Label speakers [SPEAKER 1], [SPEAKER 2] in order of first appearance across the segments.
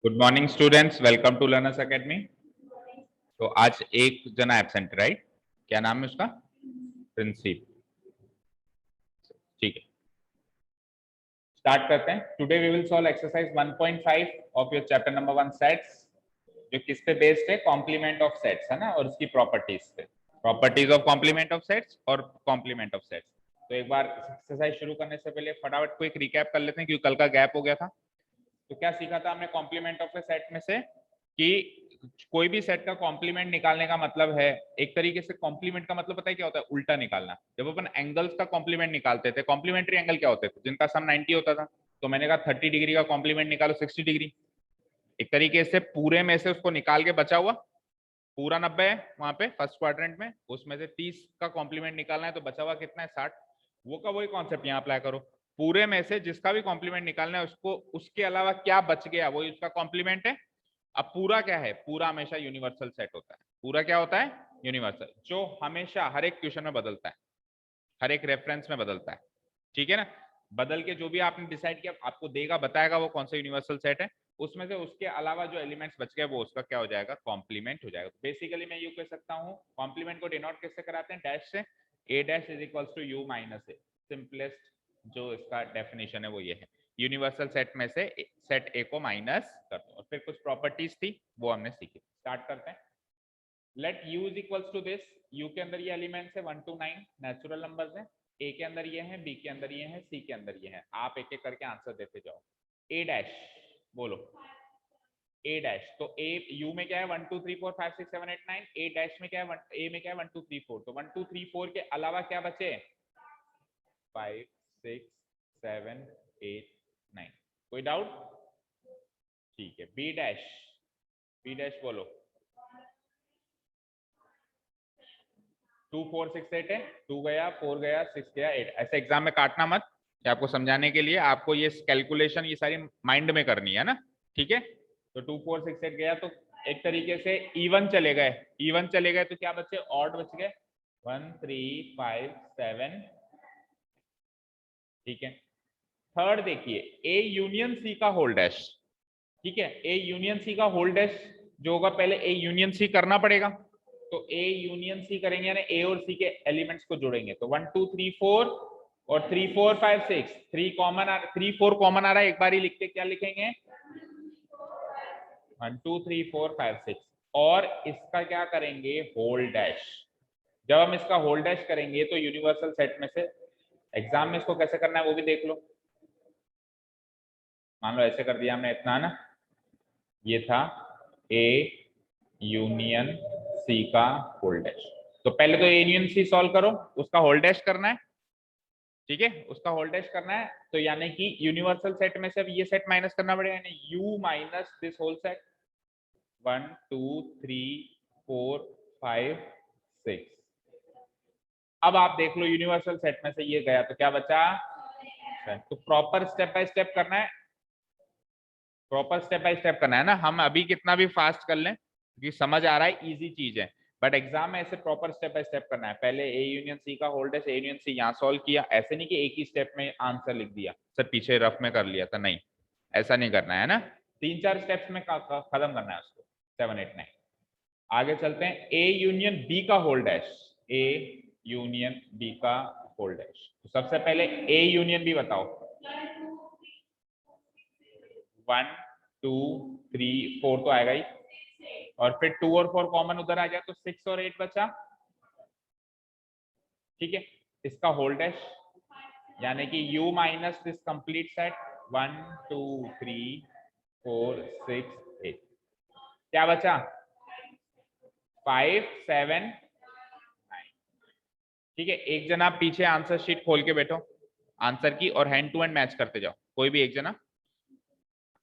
[SPEAKER 1] Good morning students, welcome to learners academy. तो आज एक जना एब्सेंट, राइट? क्या नाम है उसका? प्रिंसिप। ठीक है, स्टार्ट करते हैं। Today we will solve exercise 1.5 of your chapter number 1 sets, जो किस पे बेस्ड है? कॉम्प्लीमेंट ऑफ सेट्स, है ना, और उसकी प्रॉपर्टीज पे। Properties of complement of sets और कॉम्प्लीमेंट ऑफ सेट्स। तो एक बार एक्सरसाइज शुरू करने से पहले फटाफट क्विक रिकैप कर लेते हैं, क्योंकि कल का गैप हो गया था। तो क्या सीखा था हमने कॉम्प्लीमेंट ऑफ ए सेट में से? कि कोई भी सेट का कॉम्प्लीमेंट निकालने का मतलब है, एक तरीके से कॉम्प्लीमेंट का मतलब पता है क्या होता है? उल्टा निकालना। जब अपन एंगल्स का कॉम्प्लीमेंट निकालते थे, कॉम्प्लीमेंट्री एंगल क्या होते थे? जिनका सम 90 होता था, तो मैंने कहा 30 डिग्री का कॉम्प्लीमेंट निकालो 60 डिग्री। एक तरीके से पूरे में से उसको निकाल के बचा हुआ पूरा 90 है वहां पे फर्स्ट क्वाड्रेंट में, उसमें से 30 का कॉम्प्लीमेंट निकालना है, तो बचा हुआ कितना है? 60। वो का वही कॉन्सेप्ट यहाँ अप्लाई करो। पूरे में से जिसका भी कॉम्प्लीमेंट निकालना है उसको, उसके अलावा क्या बच गया वही उसका कॉम्प्लीमेंट है। अब पूरा क्या है? पूरा हमेशा यूनिवर्सल सेट होता है। पूरा क्या होता है? यूनिवर्सल, जो हमेशा हर एक क्वेश्चन में बदलता है, हर एक रेफरेंस में बदलता है। ठीक है ना? बदल के जो भी आपने डिसाइड किया आपको देगा, बताएगा वो कौन सा यूनिवर्सल सेट है। उसमें से उसके अलावा जो एलिमेंट्स बच गए वो उसका क्या हो जाएगा? कॉम्प्लीमेंट हो जाएगा। बेसिकली मैं यू कह सकता हूँ, कॉम्प्लीमेंट को डिनोट कैसे कराते हैं? डैश से। A dash is equals to U minus A. Simplest जो इसका डेफिनेशन है वो ये है। यूनिवर्सल सेट में से सेट ए को माइनस कर दो, और फिर कुछ प्रॉपर्टीज थी वो हमने सीखी। स्टार्ट करते हैं। Let u is equals to this. u के अंदर ये एलिमेंट्स है 1 to 9 नेचुरल नंबर्स हैं। a के अंदर ये हैं, b के अंदर ये हैं, c के अंदर ये हैं। आप एक एक करके आंसर देते जाओ। a डैश बोलो। a डैश तो a u में क्या है? 1 2 3 4 5 6 7 8 9। a डैश में क्या है? a में क्या है? 1 2 3 4। तो 1 2 3 4 के अलावा क्या बचे? 5 6 7 8 9। कोई डाउट? ठीक है। b डैश, b डैश बोलो। 2 4 6 8 है। 2 गया, 4 गया, 6 गया, 8। ऐसे एग्जाम में काटना मत, कि आपको समझाने के लिए आपको ये कैलकुलेशन ये सारी माइंड में करनी है ना। ठीक है? तो 2 4 6 8 गया, तो एक तरीके से इवन चले गए। इवन चले गए तो क्या बचे? ऑड बच गए। 1 3 5 7। ठीक है। थर्ड देखिए, ए यूनियन सी का होल डैश। ठीक है, ए यूनियन सी का होल डैश जो होगा, पहले ए यूनियन सी करना पड़ेगा। तो ए यूनियन सी करेंगे, यानी ए और सी के एलिमेंट्स को जोड़ेंगे। तो 1 2 3 4 और 3 4 5 6। 3 कॉमन, 3 4 कॉमन आ रहा है, एक बार ही लिखते। क्या लिखेंगे? 1 2 3 4 5 6। और इसका क्या करेंगे? Whole dash. जब हम इसका होल डैश करेंगे तो यूनिवर्सल सेट में से, एग्जाम में इसको कैसे करना है वो भी देख लो। मान लो ऐसे कर दिया हमने, इतना ना, ये था ए यूनियन सी का होल डैश। तो पहले तो ए यूनियन सी सॉल्व करो, उसका होल डैश करना है। ठीक है, उसका होल डैश करना है। तो यानी कि यूनिवर्सल सेट में से अब ये सेट माइनस करना पड़ेगा, यानी U minus this whole set. 1 2 3 4 5 6। अब आप देख लो, यूनिवर्सल सेट में से ये गया तो क्या बचा? तो प्रॉपर स्टेप बाय स्टेप करना है। प्रॉपर स्टेप बाय स्टेप करना है ना। हम अभी कितना भी फास्ट कर लें, क्योंकि समझ आ रहा है, इजी चीज है, बट एग्जाम में ऐसे प्रॉपर स्टेप बाय स्टेप करना है। पहले ए यूनियन सी का होल्ड है, ए यूनियन सी यहाँ सॉल्व किया। ऐसे नहीं कि एक ही स्टेप में आंसर लिख दिया, सर पीछे रफ में कर लिया था, नहीं, ऐसा नहीं करना है ना। 3 4 स्टेप्स में खत्म करना है उसको। 7 8 9। आगे चलते हैं। ए यूनियन बी का whole dash. A union B का होल्ड डैश। तो सबसे पहले ए यूनियन बी बताओ। 1 2 3 4 तो आएगा ही, और फिर 2 और 4 कॉमन उधर आ गया, तो 6 और 8 बचा। ठीक है, इसका होल डैश, यानी कि u minus this complete set. 1 2 3 4 6 8। क्या बचा? 5 7 9। ठीक है, एक जना पीछे आंसर शीट खोल के बैठो आंसर की, और हैंड टू हैंड मैच करते जाओ। कोई भी एक जना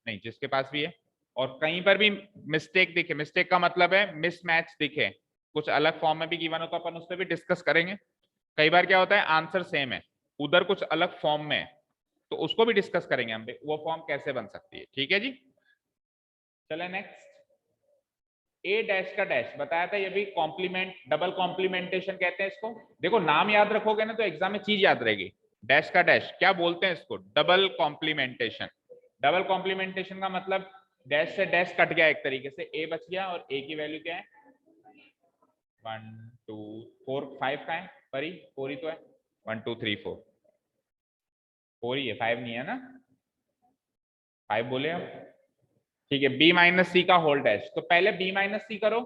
[SPEAKER 1] नहीं, जिसके पास भी है। और कहीं पर भी मिस्टेक दिखे, मिस्टेक का मतलब है मिसमैच दिखे, कुछ अलग फॉर्म में भी गिवन हो, तो अपन उस पर भी डिस्कस करेंगे। कई बार क्या होता है, आंसर सेम है, उधर कुछ अलग फॉर्म में है, तो उसको भी डिस्कस करेंगे हम, वो फॉर्म कैसे बन सकती है। ठीक है जी, चले नेक्स्ट। ए डैश का डैश बताया था, ये भी कॉम्प्लीमेंट, डबल कॉम्प्लीमेंटेशन कहते हैं इसको। देखो नाम याद रखोगे ना तो एग्जाम में चीज याद रहेगी। डैश का डैश क्या बोलते हैं इसको? Double complementation. डबल कॉम्प्लीमेंटेशन का मतलब डैश से डैश कट गया एक तरीके से, ए बच गया और ए की वैल्यू क्या है 1 2 4 5 का है पर ही 4 ही तो है 1 2 3 4 4 ही है 5 नहीं है ना 5 बोले हम ठीक है बी माइनस सी का होल डैश तो पहले बी माइनस सी करो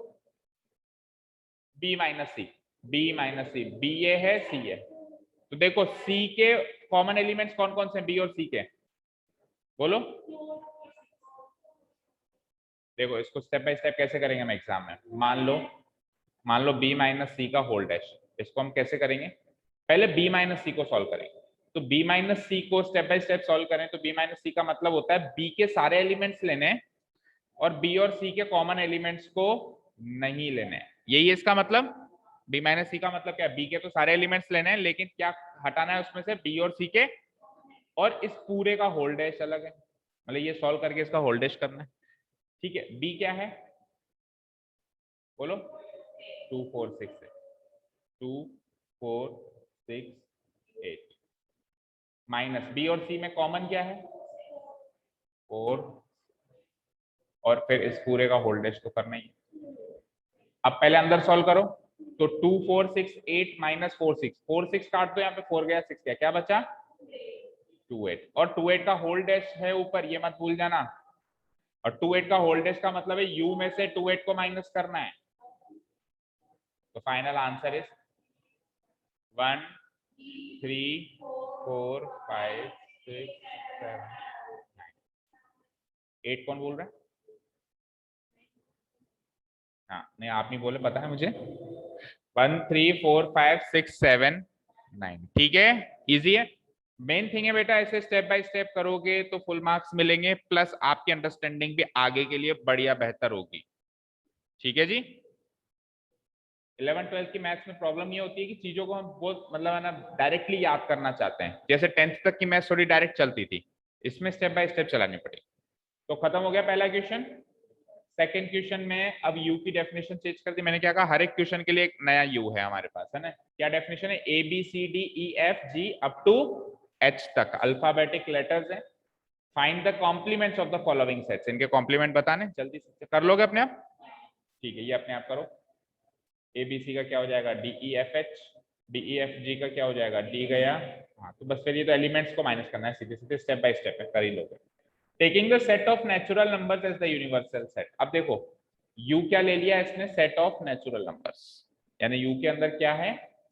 [SPEAKER 1] बी माइनस सी बी ये है सी है तो देखो सी के कॉमन एलिमेंट्स कौन कौन से बी और सी के बोलो देखो इसको स्टेप बाय स्टेप कैसे करेंगे हम एग्जाम में मान लो बी माइनस सी का होल डैश इसको हम कैसे करेंगे पहले बी माइनस सी को सॉल्व करेंगे तो बी माइनस सी को स्टेप बाय स्टेप सॉल्व करें तो बी माइनस सी का मतलब होता है बी के सारे एलिमेंट्स लेने और बी और सी के कॉमन एलिमेंट्स को नहीं लेने यही है इसका मतलब बी माइनस सी का मतलब क्या है बी के तो सारे एलिमेंट्स लेने हैं लेकिन क्या हटाना है उसमें से बी और सी के और इस पूरे का होल डैश अलग है मतलब ये सॉल्व करके इसका होल डैश करना है ठीक है बी क्या है बोलो 2 4 6 है 2 4 6 8 माइनस बी और सी में कॉमन क्या है 4 और फिर इस पूरे का होल डैश तो करना ही है अब पहले अंदर सॉल्व करो तो 2 4 6 8 माइनस 4 6 4 6 काट दो यहाँ पे 4 गया 6 गया क्या बचा 2 8 और 2 8 का होल डैश है ऊपर ये मत भूल जाना और 2 8 का होल डैश का मतलब है u में से 2 8 को माइनस करना है तो फाइनल आंसर इज 1 3 4 5 6 7 8 कौन बोल रहा है हाँ नहीं आप नहीं बोले पता है मुझे 1 3 4 5 6 7 9 ठीक है इजी है मेन थिंग है बेटा ऐसे स्टेप बाय स्टेप करोगे तो फुल मार्क्स मिलेंगे प्लस आपकी अंडरस्टैंडिंग भी आगे के लिए बढ़िया बेहतर होगी ठीक है जी 11 12 की मैथ्स में प्रॉब्लम ये होती है कि चीजों को हम बहुत मतलब है ना डायरेक्टली याद करना चाहते हैं जैसे 10th तक की मैथ्स थोड़ी डायरेक्ट चलती थी इसमें स्टेप बाय स्टेप चलानी पड़ेगी तो खत्म हो गया पहला क्वेश्चन सेकंड क्वेश्चन में अब यू की डेफिनेशन चेंज कर दी मैंने क्या कहा हर एक क्वेश्चन के लिए एक नया यू है हमारे पास है ना क्या डेफिनेशन है A B C D E F G up to H तक अल्फाबेटिक लेटर्स है find the complements of the following sets इनके कॉम्प्लीमेंट बताने जल्दी से कर लोगे अपने आप ठीक है ये अपने आप करो ए बी सी का क्या हो जाएगा D E F H D E F जी का क्या हो जाएगा डी गया हाँ तो बस फिर ये तो एलिमेंट्स को माइनस करना है सीधे सीधे स्टेप बाय स्टेप है कर ही लोगे taking the set of natural numbers as the universal set अब देखो u क्या ले लिया इसने सेट ऑफ नेचुरल नंबर्स यानी u के अंदर क्या है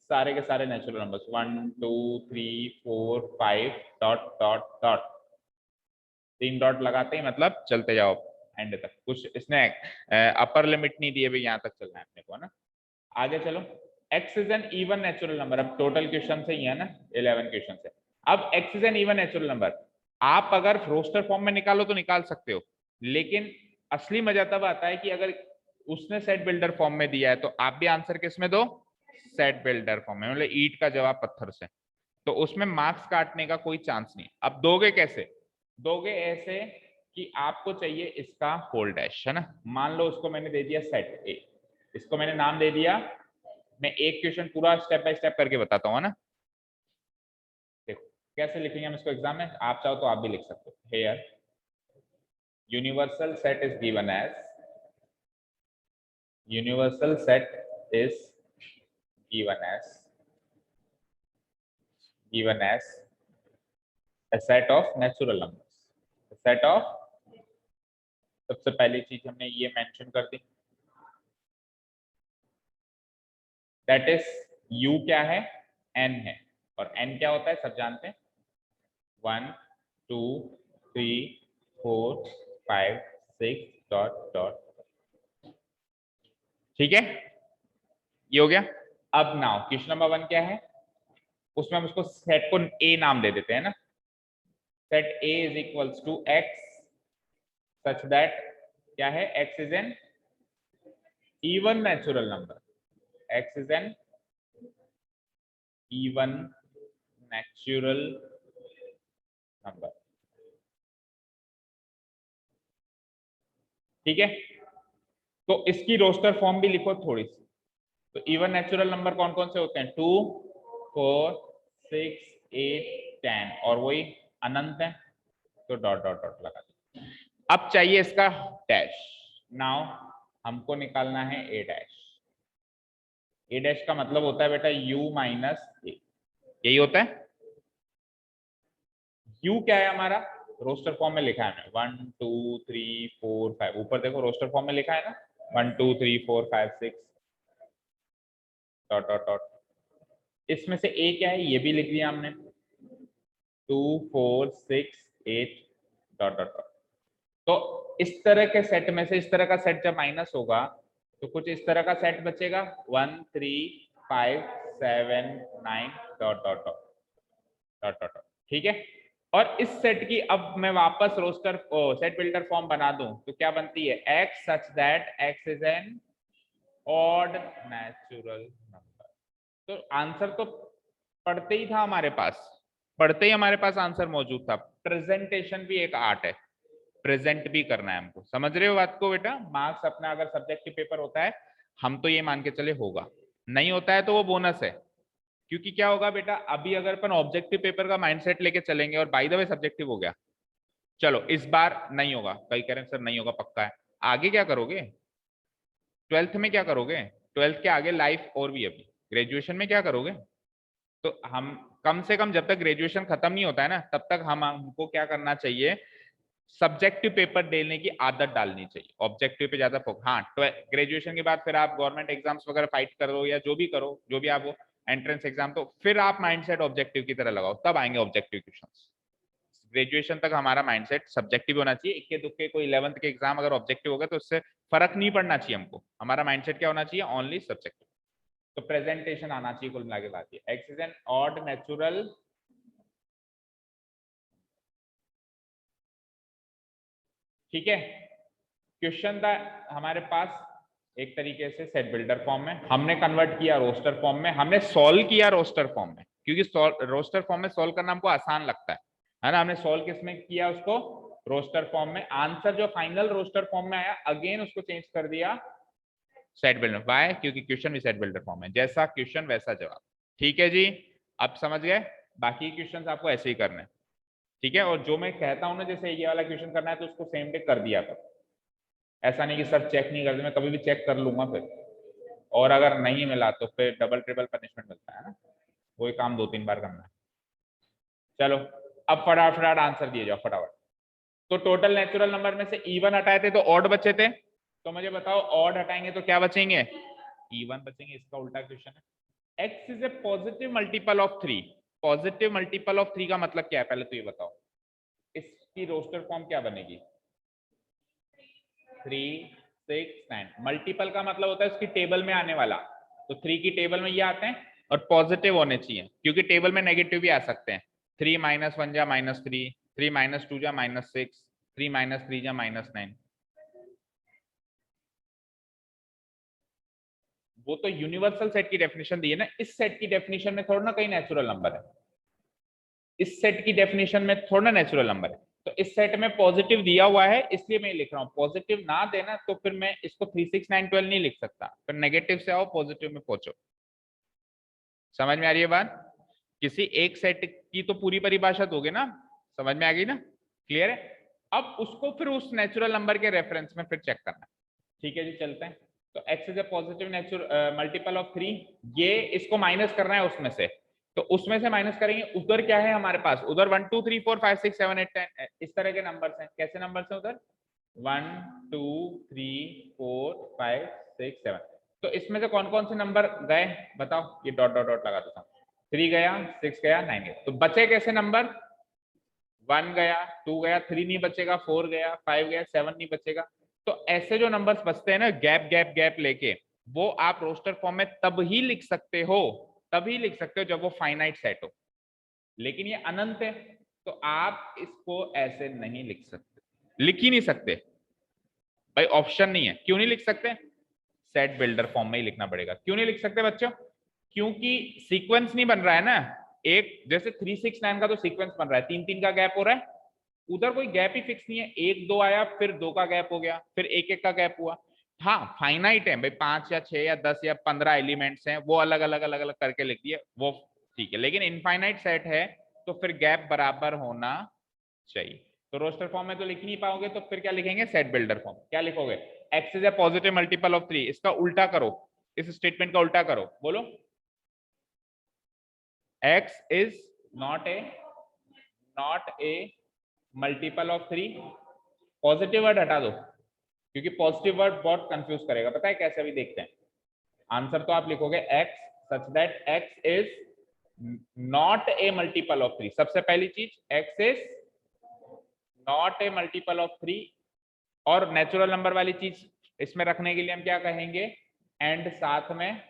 [SPEAKER 1] सारे के सारे natural numbers 1 2 3 4 5 dot dot dot 3 dot लगाते ही मतलब चलते जाओ एंड तक कुछ इसने अपर लिमिट नहीं दी है भाई यहाँ तक चलना है अपने को ना आगे चलो x is an even natural number अब टोटल क्वेश्चन से ही है ना 11 क्वेश्चन से अब x is an even natural number आप अगर रोस्टर फॉर्म में निकालो तो निकाल सकते हो लेकिन असली मजा तब आता है कि अगर उसने सेट बिल्डर फॉर्म में दिया है तो आप भी आंसर किस में दो सेट बिल्डर फॉर्म में मतलब ईंट का जवाब पत्थर से तो उसमें मार्क्स काटने का कोई चांस नहीं अब दोगे कैसे दोगे ऐसे कि आपको चाहिए इसका होल डैश है ना मान लो उसको मैंने दे दिया सेट ए इसको मैंने नाम दे दिया मैं एक क्वेश्चन पूरा स्टेप बाय स्टेप करके बताता हूँ ना देखो कैसे लिखेंगे हम इसको एग्जाम में आप चाहो तो आप भी लिख सकते हो here universal set is given as universal set is given as a set of natural numbers a set of सबसे पहली चीज हमने ये मेंशन कर दी दैट इज u क्या है n है और n क्या होता है सब जानते हैं 1 2 3 4 5 6 डॉट डॉट ठीक है ये हो गया अब नाउ क्वेश्चन नंबर 1 क्या है उसमें हम उसको सेट को a नाम दे देते हैं ना set a is equals to x such that क्या है x is an even natural number x is an even natural number ठीक है तो इसकी रोस्टर फॉर्म भी लिखो थोड़ी सी तो इवन नेचुरल नंबर कौन कौन से होते हैं 2 4 6 8 10 और वही अनंत है तो डॉट डॉट डॉट लगा दो अब चाहिए इसका डैश। नाउ हमको निकालना है ए डैश। ए डैश का मतलब होता है बेटा u माइनस ए, यही होता है। u क्या है हमारा, रोस्टर फॉर्म में लिखा है 1 2 3 4 5, ऊपर देखो रोस्टर फॉर्म में लिखा है ना 1 2 3 4 5 6 डॉट डॉट डॉट। इसमें से ए क्या है ये भी लिख दिया हमने 2 4 6 8 डॉट डॉट डॉट। तो इस तरह के सेट में से इस तरह का सेट जब माइनस होगा तो कुछ इस तरह का सेट बचेगा 1 3 5 7 9 dot dot dot dot dot. ठीक है, और इस सेट की अब मैं वापस रोस्टर सेट बिल्डर फॉर्म बना दूं तो क्या बनती है x such that x is N odd natural number. तो आंसर तो पढ़ते ही था हमारे पास, पढ़ते ही हमारे पास आंसर मौजूद था। प्रेजेंटेशन भी एक आर्ट है, प्रेजेंट भी करना है हमको, समझ रहे हो बात को बेटा। मार्क्स अपना अगर सब्जेक्टिव पेपर होता है हम तो ये मान के चले होगा, नहीं होता है तो वो बोनस है। क्योंकि क्या होगा बेटा, अभी अगर अपन ऑब्जेक्टिव पेपर का माइंडसेट लेके चलेंगे और बाय द वे सब्जेक्टिव हो गया, चलो इस बार नहीं होगा, कई कह रहे हैं सर नहीं होगा पक्का है, आगे क्या करोगे, ट्वेल्थ में क्या करोगे, ट्वेल्थ के आगे लाइफ और भी, अभी ग्रेजुएशन में क्या करोगे। तो हम कम से कम जब तक ग्रेजुएशन खत्म नहीं होता है ना तब तक हमको क्या करना चाहिए, सब्जेक्टिव पेपर देने की आदत डालनी चाहिए, ऑब्जेक्टिव पे ज्यादा फोकस। हाँ, ग्रेजुएशन के बाद फिर आप गवर्नमेंट एग्जाम्स वगैरह फाइट करो या जो भी करो, जो भी आप वो एंट्रेंस एग्जाम, तो फिर आप माइंडसेट ऑब्जेक्टिव की तरह लगाओ, तब आएंगे ऑब्जेक्टिव क्वेश्चंस। ग्रेजुएशन तक हमारा माइंडसेट सब्जेक्टिव होना चाहिए, इक्के दुक्के कोई 11th के एग्जाम अगर ऑब्जेक्टिव होगा तो उससे फर्क नहीं पड़ना चाहिए हमको, हमारा माइंडसेट क्या होना चाहिए, ओनली सब्जेक्टिव। तो प्रेजेंटेशन आना चाहिए, कुल मिला के बात ये x is an odd natural, ठीक है। क्वेश्चन था हमारे पास एक तरीके से सेट बिल्डर फॉर्म में, हमने कन्वर्ट किया रोस्टर फॉर्म में, हमने सॉल्व किया रोस्टर फॉर्म में, क्योंकि रोस्टर फॉर्म में सॉल्व करना हमको आसान लगता है ना। हमने सॉल्व किसमें किया उसको, रोस्टर फॉर्म में। आंसर जो फाइनल रोस्टर फॉर्म में आया अगेन उसको चेंज कर दिया सेट बिल्डर। वाई, क्योंकि क्वेश्चन भी सेट बिल्डर फॉर्म है, जैसा क्वेश्चन वैसा जवाब। ठीक है जी, अब समझ गए। बाकी क्वेश्चन आपको ऐसे ही करने, ठीक है। और जो मैं कहता हूं ना, जैसे ये वाला क्वेश्चन करना है तो उसको सेम डे कर दिया करो, ऐसा नहीं कि सर चेक नहीं करते, मैं कभी भी चेक कर लूंगा फिर, और अगर नहीं मिला तो फिर डबल ट्रिपल पनिशमेंट मिलता है ना, वही काम 2-3 बार करना है। चलो अब फटाफट आंसर दिए जाओ फटाफट। तो टोटल नेचुरल नंबर में से इवन हटाए थे तो ऑड बचे थे, तो मुझे बताओ ऑड हटाएंगे तो क्या बचेंगे, इवन बचेंगे। इसका उल्टा क्वेश्चन है। X is A positive multiple of 3। Positive multiple of 3 का मतलब क्या है पहले तो ये बताओ, इसकी रोस्टर फॉर्म क्या बनेगी, 3 6 9। मल्टीपल का मतलब होता है उसकी टेबल में आने वाला, तो 3 की टेबल में ये आते हैं और पॉजिटिव होने चाहिए, क्योंकि टेबल में नेगेटिव भी आ सकते हैं। 3 -1 जा -3, 3 -2 जा -6, 3 -3 जा -9। वो तो यूनिवर्सल सेट की डेफिनेशन दी है ना, इस सेट की डेफिनेशन में थोड़ा ना कहीं नेचुरल नंबर है, इस सेट की डेफिनेशन में थोड़ा नेचुरल नंबर है। तो इस सेट में पॉजिटिव दिया हुआ है इसलिए मैं लिख रहा हूँ, पॉजिटिव ना देना तो फिर मैं इसको 3 6 9 12 नहीं लिख सकता, फिर नेगेटिव से आओ पॉजिटिव में पहुंचो। समझ में आ रही है बात, किसी एक सेट की तो पूरी परिभाषा दोगे ना, समझ में आ गई ना, क्लियर है। अब उसको फिर उस नेचुरल नंबर के रेफरेंस में फिर चेक करना है। ठीक है जी, चलते हैं। तो x is a positive natural multiple of 3, ये इसको माइनस करना है उसमें से, तो उसमें से माइनस करेंगे। उधर क्या है हमारे पास, उधर 1 2 3 4 5 6 7 8 10 इस तरह के नंबर्स हैं। कैसे नंबर्स हैं उधर, 1 2 3 4 5 6 7। तो इसमें से कौन कौन से नंबर गए बताओ, ये डॉट डॉट डॉट लगा देता हूँ। 3 गया, 6 गया, 9 गया, तो बचे कैसे नंबर, 1 गया, 2 गया, 3 नहीं बचेगा, 4 गया, 5 गया, 7 नहीं बचेगा। तो ऐसे जो नंबर्स बचते हैं ना गैप गैप गैप लेके, वो आप रोस्टर फॉर्म में तब ही लिख सकते हो, तभी लिख सकते हो जब वो फाइनाइट सेट हो। लेकिन ये अनंत है तो आप इसको ऐसे नहीं लिख सकते, लिख ही नहीं सकते भाई, ऑप्शन नहीं है। क्यों नहीं लिख सकते, सेट बिल्डर फॉर्म में ही लिखना पड़ेगा। क्यों नहीं लिख सकते बच्चों, क्योंकि सीक्वेंस नहीं बन रहा है ना, एक जैसे 3 6 9 का तो सीक्वेंस बन रहा है, 3 3 का गैप हो रहा है, उधर कोई गैप ही फिक्स नहीं है। 1 2 आया, फिर 2 का गैप हो गया, फिर 1 1 का गैप हुआ। हाँ फाइनाइट है भाई, 5 या 6 या 10 या 15 एलिमेंट्स हैं, वो अलग अलग अलग अलग करके लिख दिए वो ठीक है, लेकिन इनफाइनाइट सेट है तो फिर गैप बराबर होना चाहिए। तो तो रोस्टर फॉर्म में तो लिख नहीं पाओगे, तो फिर क्या लिखेंगे, सेट बिल्डर फॉर्म। क्या लिखोगे, x is A positive multiple of 3। इसका उल्टा करो, इस स्टेटमेंट का उल्टा करो, बोलो x is not a multiple of 3। Positive word हटा दो, क्योंकि पॉजिटिव वर्ड बहुत कंफ्यूज करेगा। पता है कैसे, अभी देखते हैं। आंसर तो आप लिखोगे x such that x is not a multiple of 3। सबसे पहली चीज, x is not a multiple of 3। और नेचुरल नंबर वाली चीज इसमें रखने के लिए हम क्या कहेंगे, एंड साथ में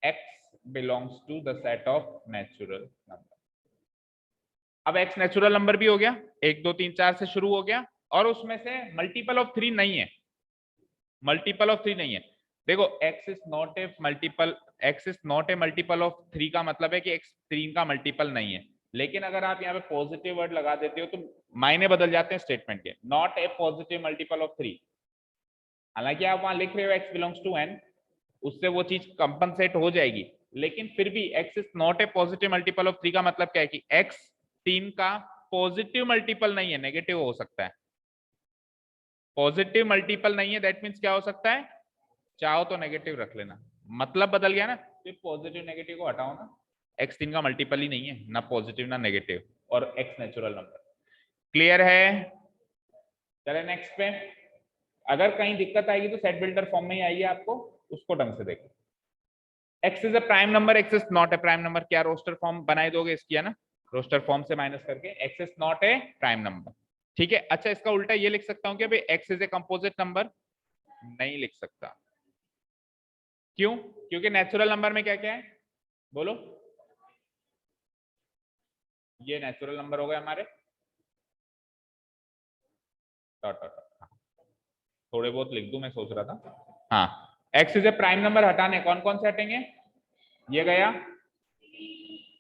[SPEAKER 1] x belongs to the set of natural number. अब एक्स नेचुरल नंबर भी हो गया, 1 2 3 4 से शुरू हो गया, और उसमें से मल्टीपल ऑफ 3 नहीं है, मल्टीपल ऑफ 3 नहीं है। देखो x is not a multiple, x is not a multiple of 3 का मतलब है कि एक्स 3 का मल्टीपल नहीं है। लेकिन अगर आप यहाँ पे पॉजिटिव वर्ड लगा देते हो तो मायने बदल जाते हैं स्टेटमेंट के। Not a positive multiple of 3, हालांकि आप वहां लिख रहे हो एक्स बिलोंग्स टू एन, उससे वो चीज कंपनसेट हो जाएगी, लेकिन फिर भी x is not A positive multiple of 3 का मतलब क्या है कि एक्स 3 का पॉजिटिव मल्टीपल नहीं है, नेगेटिव हो सकता है। पॉजिटिव मल्टीपल नहीं है, दैट मीन्स क्या हो सकता है, चाहो तो नेगेटिव रख लेना, मतलब बदल गया ना। तो पॉजिटिव नेगेटिव को हटाओ ना, एक्स 3 का मल्टीपल ही नहीं है, ना पॉजिटिव ना नेगेटिव, और एक्स नेचुरल नंबर। क्लियर है? चले नेक्स्ट पे। अगर कहीं दिक्कत आएगी तो सेट बिल्डर फॉर्म में ही आइए, आपको उसको ढंग से देखो। X is a prime number, x is not A prime number. क्या रोस्टर फॉर्म बनाए दोगे इसकी, है ना, रोस्टर फॉर्म से माइनस करके x is not A prime number. ठीक है, अच्छा इसका उल्टा ये लिख सकता हूँ कि भाई x is a composite number, नहीं लिख सकता। क्यों? क्योंकि नेचुरल नंबर में क्या क्या है, बोलो। ये नेचुरल नंबर हो गए हमारे, डॉट डॉट डॉट। थोड़े बहुत लिख दूं, मैं सोच रहा था। हाँ, x is A prime number हटाने कौन कौन से हटेंगे, ये गया,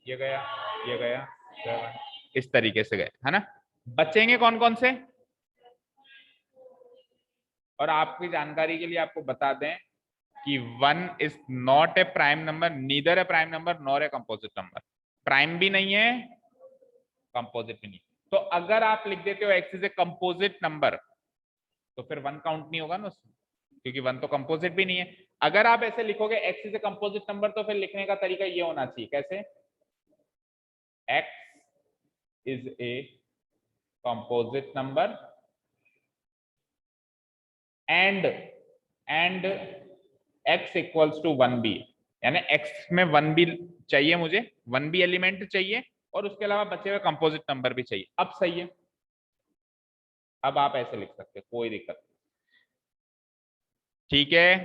[SPEAKER 1] ये गया, ये गया, 7, इस तरीके से गए, है ना। बचेंगे कौन कौन से, और आपकी जानकारी के लिए आपको बता दें कि 1 is not A prime number, neither A prime number nor a composite number. Prime भी नहीं है, कंपोजिट भी नहीं। तो अगर आप लिख देते हो x is a composite number, तो फिर 1 काउंट नहीं होगा ना उसमें, क्योंकि 1 तो कंपोजिट भी नहीं है। अगर आप ऐसे लिखोगे x is a composite number, तो फिर लिखने का तरीका ये होना चाहिए, कैसे, x is a composite number and x equals to 1b, यानी एक्स में 1b चाहिए मुझे, 1b एलिमेंट चाहिए, और उसके अलावा बचे हुए कंपोजिट नंबर भी चाहिए। अब सही है, अब आप ऐसे लिख सकते हो, कोई दिक्कत नहीं। ठीक है,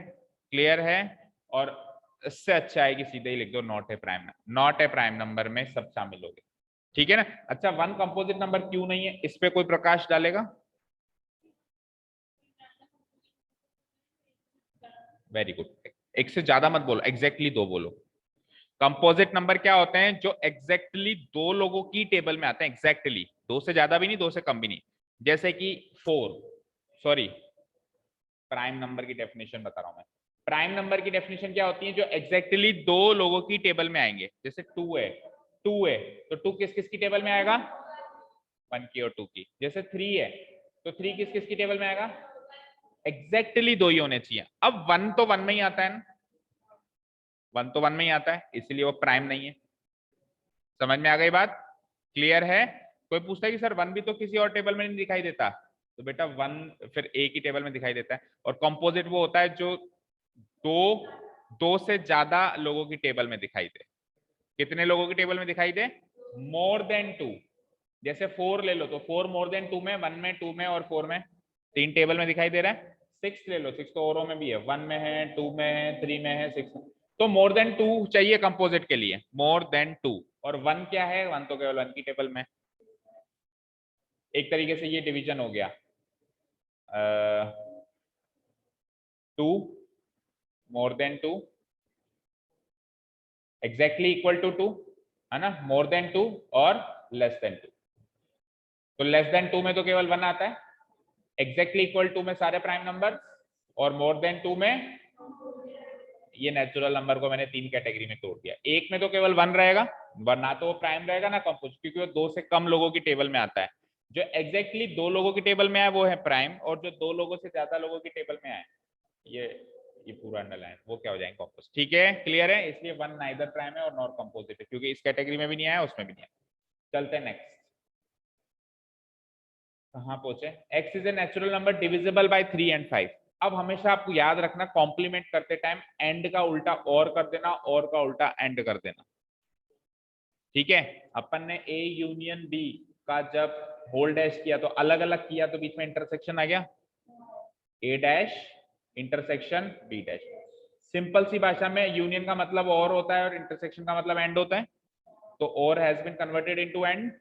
[SPEAKER 1] क्लियर है? और इससे अच्छा है कि सीधे ही लिख दो not a prime number, not a prime number में सब शामिल हो गए। ठीक है ना। अच्छा 1 कंपोजिट नंबर क्यों नहीं है, इस पे कोई प्रकाश डालेगा? वेरी गुड, एक से ज्यादा मत बोलो, एग्जैक्टली 2 बोलो। कंपोजिट नंबर क्या होते हैं, जो एग्जैक्टली 2 लोगों की टेबल में आते हैं, एग्जैक्टली 2 से ज्यादा भी नहीं, 2 से कम भी नहीं। जैसे कि 4, सॉरी, प्राइम नंबर की डेफिनेशन बता रहा हूं मैं। प्राइम नंबर की डेफिनेशन क्या होती है, जो एग्जैक्टली 2 लोगों की टेबल में आएंगे। जैसे 2 है, 2 है, तो 2 किस किस की टेबल में आएगा, 1 की और 2 की। जैसे 3 है, तो 3 किस किस की टेबल में आएगा, एग्जैक्टली 2 ही होने चाहिए। अब 1 तो 1 में ही आता है ना, 1 तो 1 में ही आता है, इसलिए वो प्राइम नहीं है। समझ में आ गई बात? क्लियर है? कोई पूछता है कि सर 1 भी तो किसी और टेबल में नहीं दिखाई देता, तो बेटा 1 फिर एक ही टेबल में दिखाई देता है। और कंपोजिट वो होता है जो 2 से ज्यादा लोगों की टेबल में दिखाई दे। कितने लोगों की टेबल में दिखाई दे, मोर देन 2। जैसे 4 ले लो, तो 4 मोर देन 2 में, 1 में, 2 में और 4 में, 3 टेबल में दिखाई दे रहा है। 6 ले लो, 6 तो औरों में भी है, 1 में है, 2 में है, 3 में है, 6 में। तो मोर देन 2 चाहिए कंपोजिट के लिए, मोर देन 2। और 1 क्या है, 1 तो केवल 1 की टेबल में। एक तरीके से ये डिवीजन हो गया, 2 more than 2, exactly equal to 2, है ना, मोर देन 2 और लेस देन 2। तो लेस देन 2 में तो केवल 1 आता है, एग्जैक्टली इक्वल टू में सारे प्राइम नंबर, और मोर देन 2 में ये नेचुरल नंबर को मैंने 3 कैटेगरी में तोड़ दिया। एक में तो केवल 1 रहेगा, ना तो वो प्राइम रहेगा ना कंपोजिट, क्योंकि वो 2 से कम लोगों की टेबल में आता है। जो एग्जैक्टली दो लोगों की टेबल में आए वो है प्राइम, और जो दो लोगों से ज्यादा लोगों की टेबल में आए ये पूरा अंडरलाइन वो क्या हो जाएंगे कॉम्पोज। ठीक है, क्लियर है। इसलिए वन नाइदर प्राइम है और नॉर कंपोजिट है, क्योंकि इस कैटेगरी में भी नहीं आया उसमें भी नहीं आया। चलते हैं नेक्स्ट, कहाँ पहुंचे। x is a natural number divisible by 3 and 5। अब हमेशा आपको याद रखना कॉम्प्लीमेंट करते टाइम एंड का उल्टा और कर देना और का उल्टा एंड कर देना। ठीक है, अपन ने ए यूनियन बी का जब होल डैश किया तो अलग अलग किया तो बीच में इंटरसेक्शन आ गया, A dash intersection B dash. Simple सी भाषा में यूनियन का मतलब और होता है और इंटरसेक्शन का मतलब एंड होता है, तो और has been converted into and.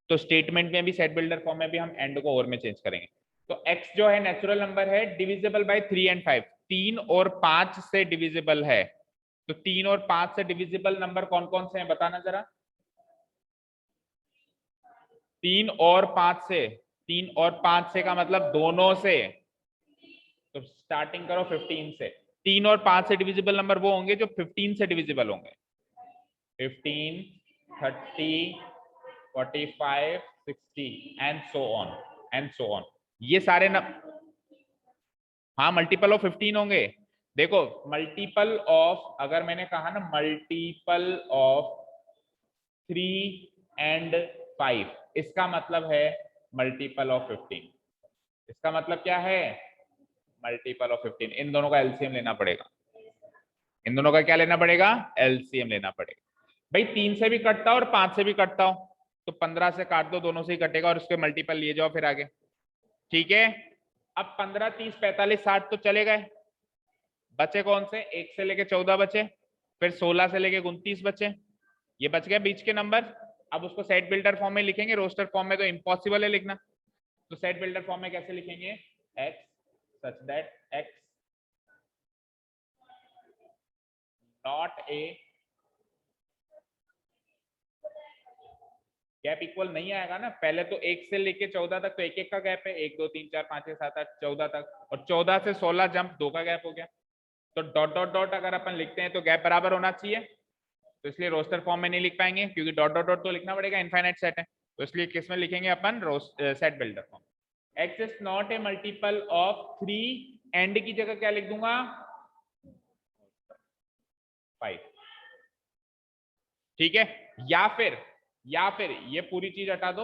[SPEAKER 1] तो स्टेटमेंट में भी सेट बिल्डर फॉर्म में भी हम एंड को और में चेंज करेंगे। तो x जो है नेचुरल नंबर है डिविजिबल बाय 3 and 5, 3 और 5 से डिविजिबल है। तो 3 और 5 से डिविजिबल नंबर कौन कौन से हैं बताना जरा। 3 और 5 से, 3 और 5 से का मतलब दोनों से, तो स्टार्टिंग करो 15 से। 3 और 5 से डिविजिबल नंबर वो होंगे जो 15 से डिविजिबल होंगे। 15, 30, 45, 60 and so on and so on. ये सारे हाँ मल्टीपल ऑफ 15 होंगे। देखो मल्टीपल ऑफ, अगर मैंने कहा ना मल्टीपल ऑफ 3 and 5, इसका मतलब है मल्टीपल ऑफ 15। इसका मतलब क्या है, मल्टीपल ऑफ 15। इन दोनों का एलसीएम लेना पड़ेगा, इन दोनों का क्या लेना पड़ेगा, एलसीएम लेना पड़ेगा। भाई 3 से भी कटता हो और 5 से भी कटता हो तो 15 से काट दो, दोनों से ही कटेगा और उसके मल्टीपल लिए जाओ फिर आगे। ठीक है, अब 15, 30, 45, 60 तो चले गए, बचे कौन से, 1 से लेके 14 बचे, फिर 16 से लेके 29 बचे, ये बच गया बीच के नंबर। अब उसको सेट बिल्डर फॉर्म में लिखेंगे, रोस्टर फॉर्म में तो इम्पॉसिबल है लिखना। तो सेट बिल्डर फॉर्म में कैसे लिखेंगे, x such that x not a gap equal नहीं आएगा ना, पहले तो 1 से लेके 14 तक तो एक एक का गैप है, 1 2 3 4 5 6 7 8 14 तक, और 14 से 16 जंप 2 का गैप हो गया। तो डॉट डॉट डॉट अगर अपन लिखते हैं तो गैप बराबर होना चाहिए, तो इसलिए रोस्टर फॉर्म में नहीं लिख पाएंगे क्योंकि डॉट डॉट डॉट तो लिखना पड़ेगा, इनफाइनाइट सेट है। तो इसलिए किस में लिखेंगे अपन, set builder form. x is not a multiple of 3, and की जगह क्या लिख दूंगा 5। ठीक है, या फिर ये पूरी चीज हटा दो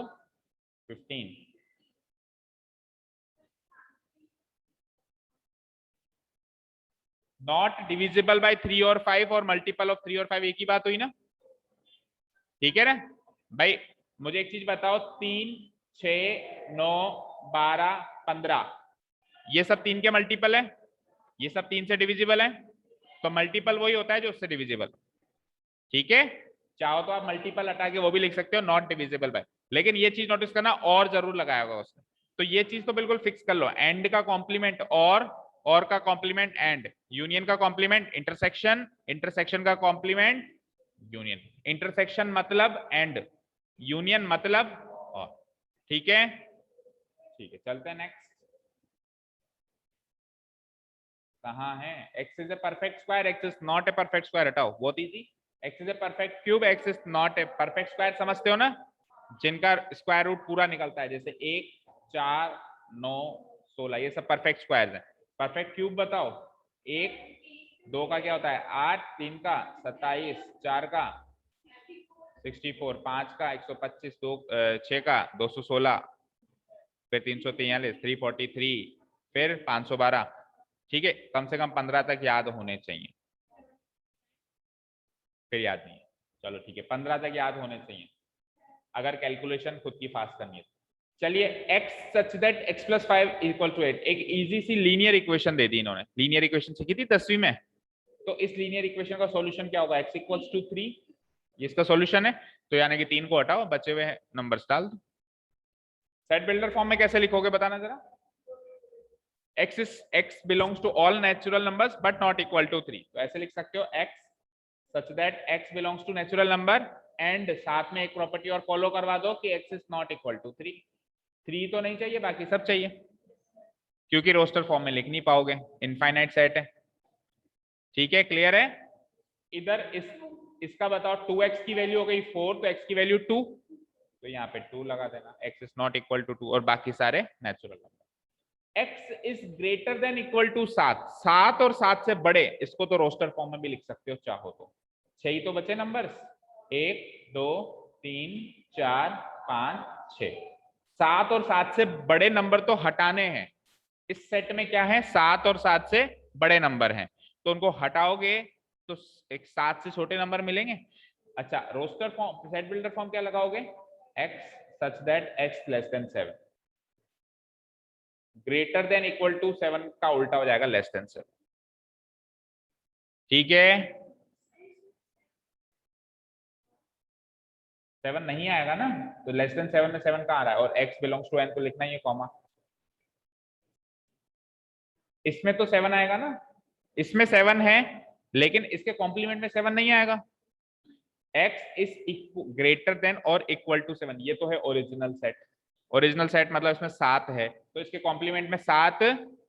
[SPEAKER 1] 15। नॉट डिविजिबल बाय 3 और 5 और मल्टीपल ऑफ 3 और 5 एक ही बात हुई ना। ठीक है ना भाई, मुझे एक चीज बताओ, 3, 6, 9, 12, 15 ये सब 3 के मल्टीपल है, ये सब 3 से डिविजिबल है, तो मल्टीपल वही होता है जो उससे डिविजिबल। ठीक है, चाहो तो आप मल्टीपल हटा के वो भी लिख सकते हो नॉट डिविजिबल बाय, लेकिन ये चीज नोटिस करना और जरूर लगाया होगा उसने। तो ये चीज तो बिल्कुल फिक्स कर लो, एंड का कॉम्प्लीमेंट और का कॉम्प्लीमेंट एंड, यूनियन का कॉम्प्लीमेंट इंटरसेक्शन, इंटरसेक्शन का कॉम्प्लीमेंट यूनियन, इंटरसेक्शन मतलब एंड, यूनियन मतलब और। ठीक है, ठीक है, चलते हैं नेक्स्ट। कहाँ है, x is a perfect square, x is not a perfect square, हटाओ बहुत easy. x is a perfect cube, x is not a perfect square, समझते हो ना, जिनका स्क्वायर रूट पूरा निकलता है, जैसे 1, 4, 9, 16 ये सब परफेक्ट स्क्वायर्स हैं। परफेक्ट क्यूब बताओ, 1, 2 का क्या होता है 8, 3 का 27, 4 का 64, 5 का 125, 6 का 216, फिर 343, 343, फिर 512। ठीक है, कम से कम 15 तक याद होने चाहिए, फिर याद नहीं है, चलो ठीक है 15 तक याद होने चाहिए अगर कैलकुलेशन खुद की फास्ट करनी है। चलिए x such that x plus 5 equal to 8, एक इजी सी लीनियर इक्वेशन दे दी इन्होंने, लीनियर इक्वेशन सीखी थी 10वीं में। तो इस लीनियर इक्वेशन का सॉल्यूशन क्या होगा, x इक्वल्स टू 3, ये इसका सॉल्यूशन है, तो यानी कि 3 को हटाओ, बचे हुए नंबर्स डाल दो। सेट बिल्डर फॉर्म में कैसे लिखोगे बताना जरा, x belongs to all natural numbers but not equal to 3, तो ऐसे लिख सकते हो x such that x belongs to natural number and साथ में एक प्रॉपर्टी और फॉलो करवा दो कि x is not equal to 3। 3 तो नहीं चाहिए, बाकी सब चाहिए, क्योंकि रोस्टर फॉर्म में लिख नहीं पाओगे, इनफाइनाइट सेट है। ठीक है, क्लियर है। इधर इसका बताओ 2x की वैल्यू हो गई 4, तो x की वैल्यू 2, तो यहाँ पे 2 लगा देना, x is not equal to 2 और बाकी सारे natural number. x is greater than equal to 7, 7 और 7 से बड़े, इसको तो रोस्टर फॉर्म में भी लिख सकते हो चाहो तो। 6 ही तो बचे नंबर्स, 1 2 3 4 5 6। 7 और 7 से बड़े नंबर तो हटाने हैं, इस सेट में क्या है 7 और 7 से बड़े नंबर हैं, तो उनको हटाओगे तो एक 7 से छोटे नंबर मिलेंगे। अच्छा, roster form, set builder form क्या लगाओगे, x such that x less than 7, greater than equal to 7 का उल्टा हो जाएगा लेस देन 7। ठीक है, 7 नहीं आएगा ना, तो लेस देन 7 में 7 कहाँ आ रहा है, और x बिलोंग्स टू n तो लिखना ही है कॉमा। इसमें तो 7 आएगा ना, इसमें 7 है लेकिन इसके कॉम्प्लीमेंट में 7 नहीं आएगा। x इज ग्रेटर देन और इक्वल टू 7, ये तो है ओरिजिनल सेट। ओरिजिनल सेट मतलब इसमें 7 है, तो इसके कॉम्प्लीमेंट में 7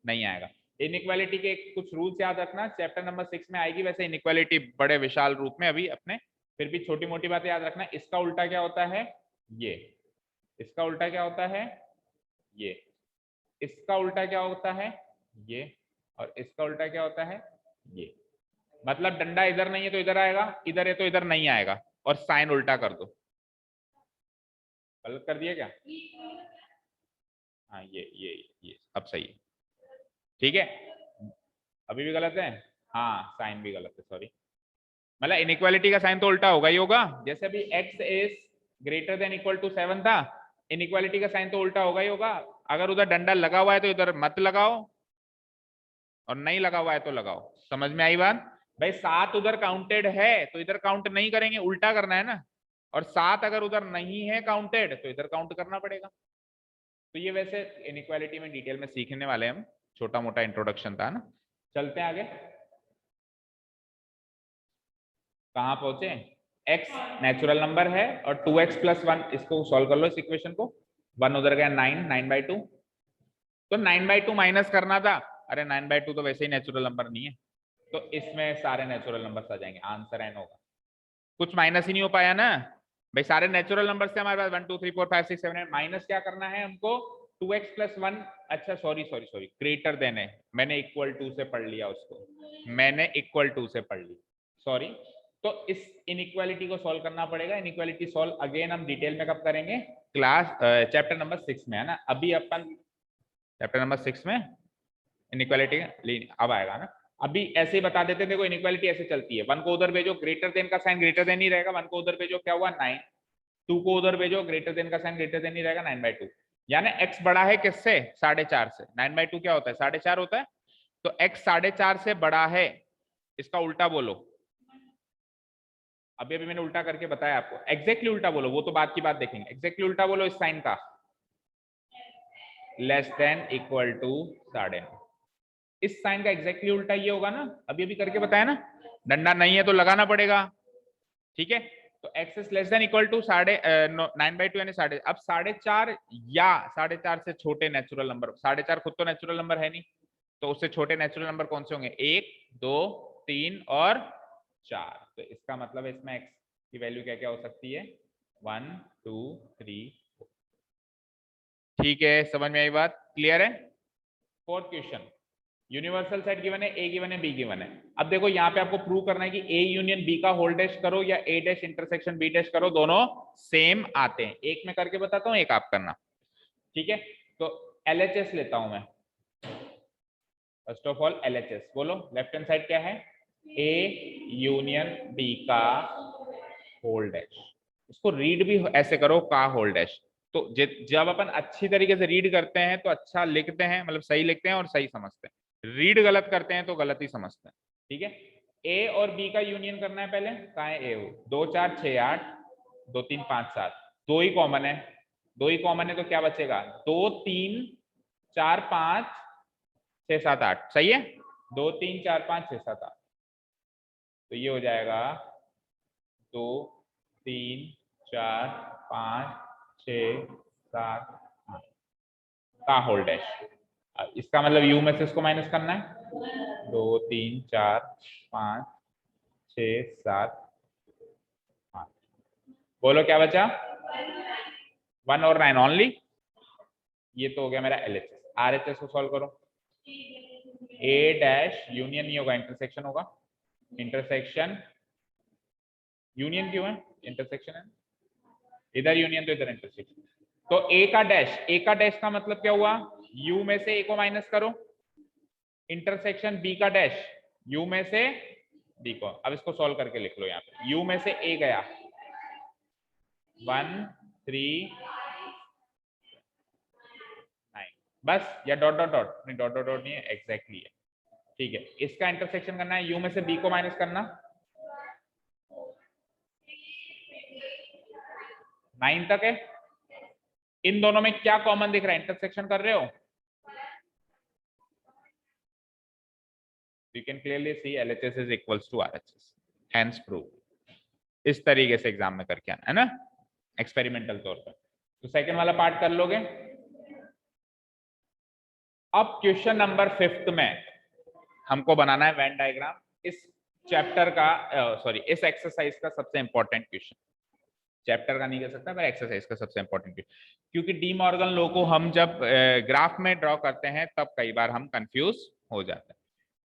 [SPEAKER 1] नहीं आएगा। इनइक्वालिटी के कुछ रूल्स याद रखना, चैप्टर नंबर 6 में आएगी वैसे इनइक्वालिटी बड़े विशाल रूप में अभी अपने, फिर भी छोटी मोटी बातें याद रखना। इसका उल्टा क्या होता है, ये, इसका उल्टा क्या होता है, ये, इसका उल्टा क्या होता है, ये, और इसका उल्टा क्या होता है, ये। मतलब डंडा इधर नहीं है तो इधर आएगा, इधर है तो इधर नहीं आएगा, और साइन उल्टा कर दो। गलत कर दिया क्या, हाँ ये अब सही है। ठीक है, अभी भी गलत है, हाँ साइन भी गलत है, सॉरी। मतलब इनइक्वालिटी का साइन तो उल्टा होगा ही होगा, जैसे अभी x is greater than equal to 7 था, इनइक्वालिटी का साइन तो उल्टा होगा ही होगा। अगर उधर डंडा लगा हुआ है तो इधर मत लगाओ, और नहीं लगा हुआ है तो लगाओ। समझ में आई बात भाई, 7 उधर काउंटेड है तो इधर काउंट नहीं करेंगे, उल्टा करना है ना, और 7 अगर उधर नहीं है काउंटेड तो इधर काउंट करना पड़ेगा। तो ये वैसे इनइक्वालिटी में डिटेल में सीखने वाले हम, छोटा मोटा इंट्रोडक्शन था ना। चलते हैं आगे, कहाँ पहुंचे, x नेचुरल नंबर है और 2x प्लस 1, इसको सॉल्व कर लो इस इक्वेशन को। 1 उधर गया 9, 9/2, तो 9/2 माइनस करना था, अरे 9/2 तो वैसे ही नेचुरल नंबर नहीं है, तो इसमें सारे नेचुरल नंबर्स आ जाएंगे, आंसर n होगा। कुछ माइनस ही नहीं हो पाया ना भाई, सारे नेचुरल नंबर से हमारे पास 1 2 3 4 5 6 7 8, माइनस क्या करना है हमको, 2x प्लस 1। अच्छा sorry sorry sorry, greater than है, मैंने इक्वल टू से पढ़ लिया उसको, मैंने इक्वल टू से पढ़ ली, सॉरी। तो इस इनइक्वालिटी को सॉल्व करना पड़ेगा। इनइक्वालिटी सॉल्व अगेन हम डिटेल में कब करेंगे, क्लास चैप्टर नंबर 6 में, है ना। अभी अपन चैप्टर नंबर 6 में इनइक्वालिटी अब आएगा ना। अभी ऐसे ही बता देते, देखो इनइक्वालिटी ऐसे चलती है, 1 को उधर भेजो, ग्रेटर देन का साइन ग्रेटर देन ही रहेगा, 1 को उधर भेजो क्या हुआ 9, 2 को उधर भेजो, ग्रेटर देन का साइन ग्रेटर देन ही रहेगा 9/2। यानी x बड़ा है किससे, 4.5 से, 9/2 क्या होता है 4.5 होता है, तो x 4.5 से बड़ा है, इसका उल्टा बोलो। अभी अभी मैंने उल्टा करके बताया आपको, एग्जैक्टली उल्टा बोलो, वो तो बात की बात देखेंगे, एग्जैक्टली उल्टा बोलो इस साइन का, लेस देन इक्वल टू 9.5। इस साइन का एग्जैक्टली उल्टा ये होगा ना, अभी अभी करके बताया ना, डंडा नहीं है तो लगाना पड़ेगा। ठीक है, तो x is less than equal to 9/2 यानी 4.5। अब 4.5 या 4.5 से छोटे नेचुरल नंबर, 4.5 खुद तो नेचुरल नंबर है नहीं, तो उससे छोटे नेचुरल नंबर कौन से होंगे, 1 2 3 और 4। तो इसका मतलब है इसमें x की वैल्यू क्या क्या हो सकती है, 1 2 3 4। ठीक है, समझ में आई बात, क्लियर है। Fourth question, universal set given है, ए गिवन है, बी गिवन है। अब देखो यहाँ पे आपको प्रूव करना है कि ए यूनियन बी का होल डैश करो या ए डैश इंटरसेक्शन बी डैश करो, दोनों सेम आते हैं। एक में करके बताता हूँ, एक आप करना, ठीक है। तो एलएचएस लेता हूं मैं, फर्स्ट ऑफ ऑल एलएचएस बोलो, लेफ्ट हैंड साइड क्या है, ए यूनियन बी का होल डैश। इसको रीड भी ऐसे करो, का होल डैश। तो जब अपन अच्छी तरीके से रीड करते हैं तो अच्छा लिखते हैं, मतलब सही लिखते हैं और सही समझते हैं, रीड गलत करते हैं तो गलत ही समझते हैं। ठीक है, ए और बी का यूनियन करना है पहले, कहा है ए, 2 4 6 8, 2 3 5 7, दो ही कॉमन है, दो ही कॉमन है तो क्या बचेगा, 2 3 4 5 6 7 8, सही है, 2 3 4 5 6 7 8, तो ये हो जाएगा 2 3 4 5 6 7 8 का होल डैश। इसका मतलब यू में से इसको माइनस करना है, 2 3 4 5 6 7 8, बोलो क्या बचा, 1 और 9 ओनली। ये तो हो गया मेरा LHS। RHS को सॉल्व करो। A डैश यूनियन नहीं होगा, इंटरसेक्शन होगा। इंटरसेक्शन यूनियन क्यों है, इंटरसेक्शन है, इधर यूनियन तो इधर इंटरसेक्शन। तो A का डैश का मतलब क्या हुआ, U में से A को माइनस करो, इंटरसेक्शन B का डैश U में से B को। अब इसको सॉल्व करके लिख लो, यहाँ पे U में से A गया 1 3 9 बस, या डॉट डॉट डॉट नहीं, डॉट डॉट डॉट नहीं है, एग्जैक्टली है। ठीक है, इसका इंटरसेक्शन करना है, U में से B को माइनस करना, 9 तक है। इन दोनों में क्या कॉमन दिख रहा है, इंटरसेक्शन कर रहे हो, you can clearly see LHS is equals to RHS, hence proof। इस तरीके से एग्जाम में करके आना है ना, एक्सपेरिमेंटल तौर पर। तो सेकंड वाला पार्ट कर लोगे। अब क्वेश्चन नंबर 5 में हमको बनाना है वेन डायग्राम। इस चैप्टर का सॉरी इस एक्सरसाइज का सबसे इंपॉर्टेंट क्वेश्चन, चैप्टर का नहीं कह सकता पर एक्सरसाइज का सबसे इंपॉर्टेंट क्वेश्चन, क्योंकि डी मॉर्गन लॉ को हम जब ग्राफ में ड्रॉ करते हैं तब कई बार हम कंफ्यूज हो जाते हैं।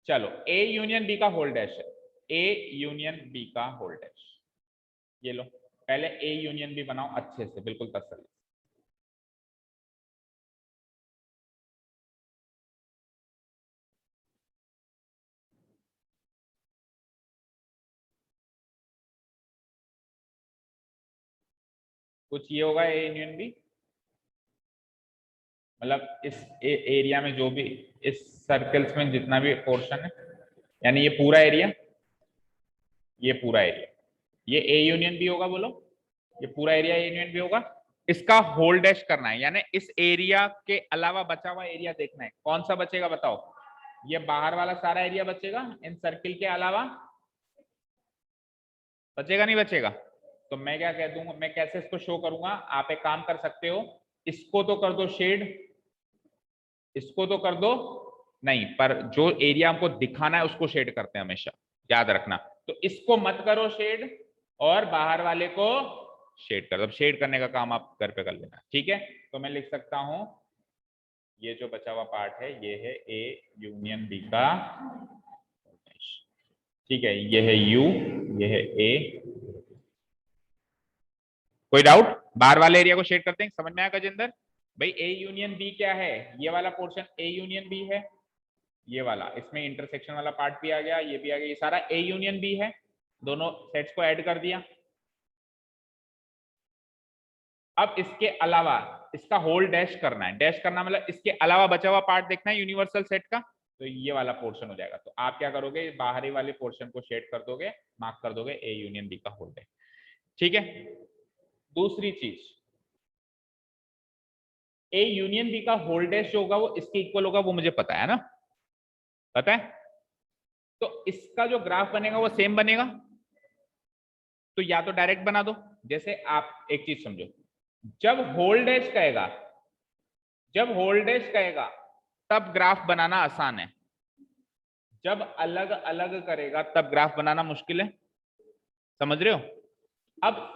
[SPEAKER 1] चलो, A यूनियन B का होल डैश है, A यूनियन B का होल डैश, ये लो। पहले A यूनियन B बनाओ अच्छे से, बिल्कुल तसल्ली। कुछ ये होगा A यूनियन B, मतलब इस एरिया में जो भी, इस सर्कल्स में जितना भी पोर्शन है, यानी ये पूरा एरिया, ये पूरा एरिया, ये A यूनियन B होगा। बोलो, ये पूरा एरिया A यूनियन B होगा। इसका होल डैश करना है, यानी इस एरिया के अलावा बचा हुआ एरिया देखना है, कौन सा बचेगा बताओ। ये बाहर वाला सारा एरिया बचेगा, इन सर्किल के अलावा बचेगा नहीं बचेगा। तो मैं क्या कह दूंगा, मैं कैसे इसको शो करूंगा, आप एक काम कर सकते हो, इसको तो कर दो शेड, इसको तो कर दो नहीं, पर जो एरिया हमको दिखाना है उसको शेड करते हैं हमेशा, याद रखना। तो इसको मत करो शेड, और बाहर वाले को शेड कर दो। शेड करने का काम आप घर पे कर लेना, ठीक है। तो मैं लिख सकता हूं, ये जो बचा हुआ पार्ट है ये है A यूनियन B का, ठीक है, ये है U, ये है A। कोई डाउट, बाहर वाले एरिया को शेड करते हैं, समझ में आया गजेंद्र भाई। A यूनियन B क्या है, ये वाला पोर्शन A यूनियन B है, ये वाला, इसमें इंटरसेक्शन वाला पार्ट भी आ गया, ये भी आ गया, ये सारा A यूनियन B है। दोनों सेट्स को ऐड कर दिया। अब इसके अलावा इसका होल डैश करना है, डैश करना मतलब इसके अलावा बचा हुआ पार्ट देखना है यूनिवर्सल सेट का, तो ये वाला पोर्शन हो जाएगा। तो आप क्या करोगे, बाहरी वाले पोर्शन को शेड कर दोगे, मार्क कर दोगे A यूनियन B का होल डैश, ठीक है। दूसरी चीज, A यूनियन B का होल डैश जो होगा वो इसके इक्वल होगा, वो मुझे पता है ना, पता है। तो इसका जो ग्राफ बनेगा वो सेम बनेगा, तो या तो डायरेक्ट बना दो। जैसे आप एक चीज समझो, जब होल डैश कहेगा, जब होल डैश कहेगा तब ग्राफ बनाना आसान है, जब अलग अलग करेगा तब ग्राफ बनाना मुश्किल है, समझ रहे हो। अब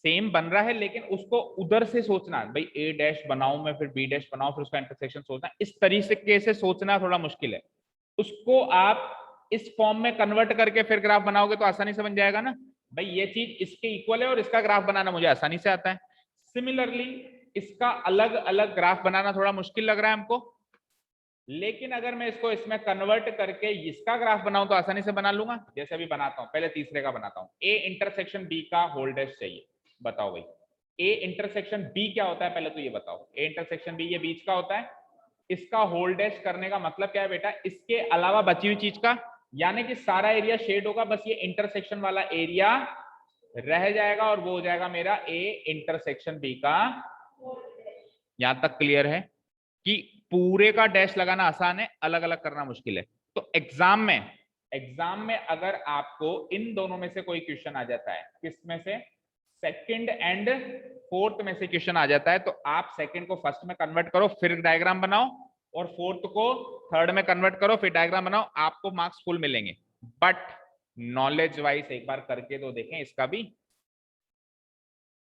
[SPEAKER 1] सेम बन रहा है लेकिन उसको उधर से सोचना, भाई A डैश बनाऊं मैं, फिर B डैश बनाऊं, फिर उसका इंटरसेक्शन सोचना, इस तरीके से सोचना थोड़ा मुश्किल है। उसको आप इस फॉर्म में कन्वर्ट करके फिर ग्राफ बनाओगे तो आसानी से बन जाएगा ना, भाई ये चीज इसके इक्वल है और इसका ग्राफ बनाना मुझे आसानी से आता है। सिमिलरली इसका अलग अलग ग्राफ बनाना थोड़ा मुश्किल लग रहा है हमको, लेकिन अगर मैं इसको इसमें कन्वर्ट करके इसका ग्राफ बनाऊं तो आसानी से बना लूंगा। जैसे अभी बनाता हूं, पहले तीसरे का बनाता हूं। A इंटरसेक्शन B का होल डैश चाहिए, बताओ भाई A इंटरसेक्शन B क्या होता है, पहले तो ये बताओ। A इंटरसेक्शन B ये बीच का होता है, इसका होल डैश करने का मतलब क्या है बेटा, इसके अलावा बची हुई चीज का, यानी कि सारा एरिया शेड होगा, बस ये इंटरसेक्शन वाला एरिया रह जाएगा और वो हो जाएगा मेरा A इंटरसेक्शन B का। यहां तक क्लियर है कि पूरे का डैश लगाना आसान है, अलग अलग करना मुश्किल है। तो एग्जाम में अगर आपको इन दोनों में से कोई क्वेश्चन आ जाता है, किसमें से, सेकंड एंड फोर्थ में से क्वेश्चन आ जाता है, तो आप सेकंड को फर्स्ट में कन्वर्ट करो फिर डायग्राम बनाओ, और फोर्थ को थर्ड में कन्वर्ट करो फिर डायग्राम बनाओ, आपको मार्क्स फुल मिलेंगे। बट नॉलेज वाइज एक बार करके तो देखें इसका भी,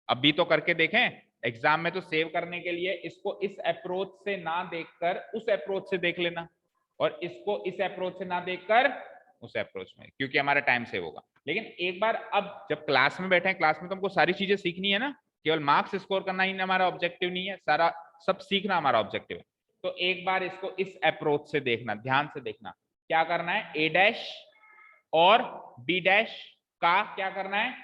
[SPEAKER 1] अभी तो करके देखें, एग्जाम में तो सेव करने के लिए इसको इस अप्रोच से ना देखकर उस अप्रोच से देख लेना, और इसको इस अप्रोच से ना देखकर उस अप्रोच में, क्योंकि हमारा टाइम सेव होगा। लेकिन एक बार अब जब क्लास में बैठे हैं, क्लास में तो हमको सारी चीजें सीखनी है ना, केवल मार्क्स स्कोर करना ही हमारा ऑब्जेक्टिव नहीं है, सारा सब सीखना हमारा ऑब्जेक्टिव है। तो एक बार इसको इस अप्रोच से देखना, ध्यान से देखना। क्या करना है, ए डैश और बी डैश का क्या करना है,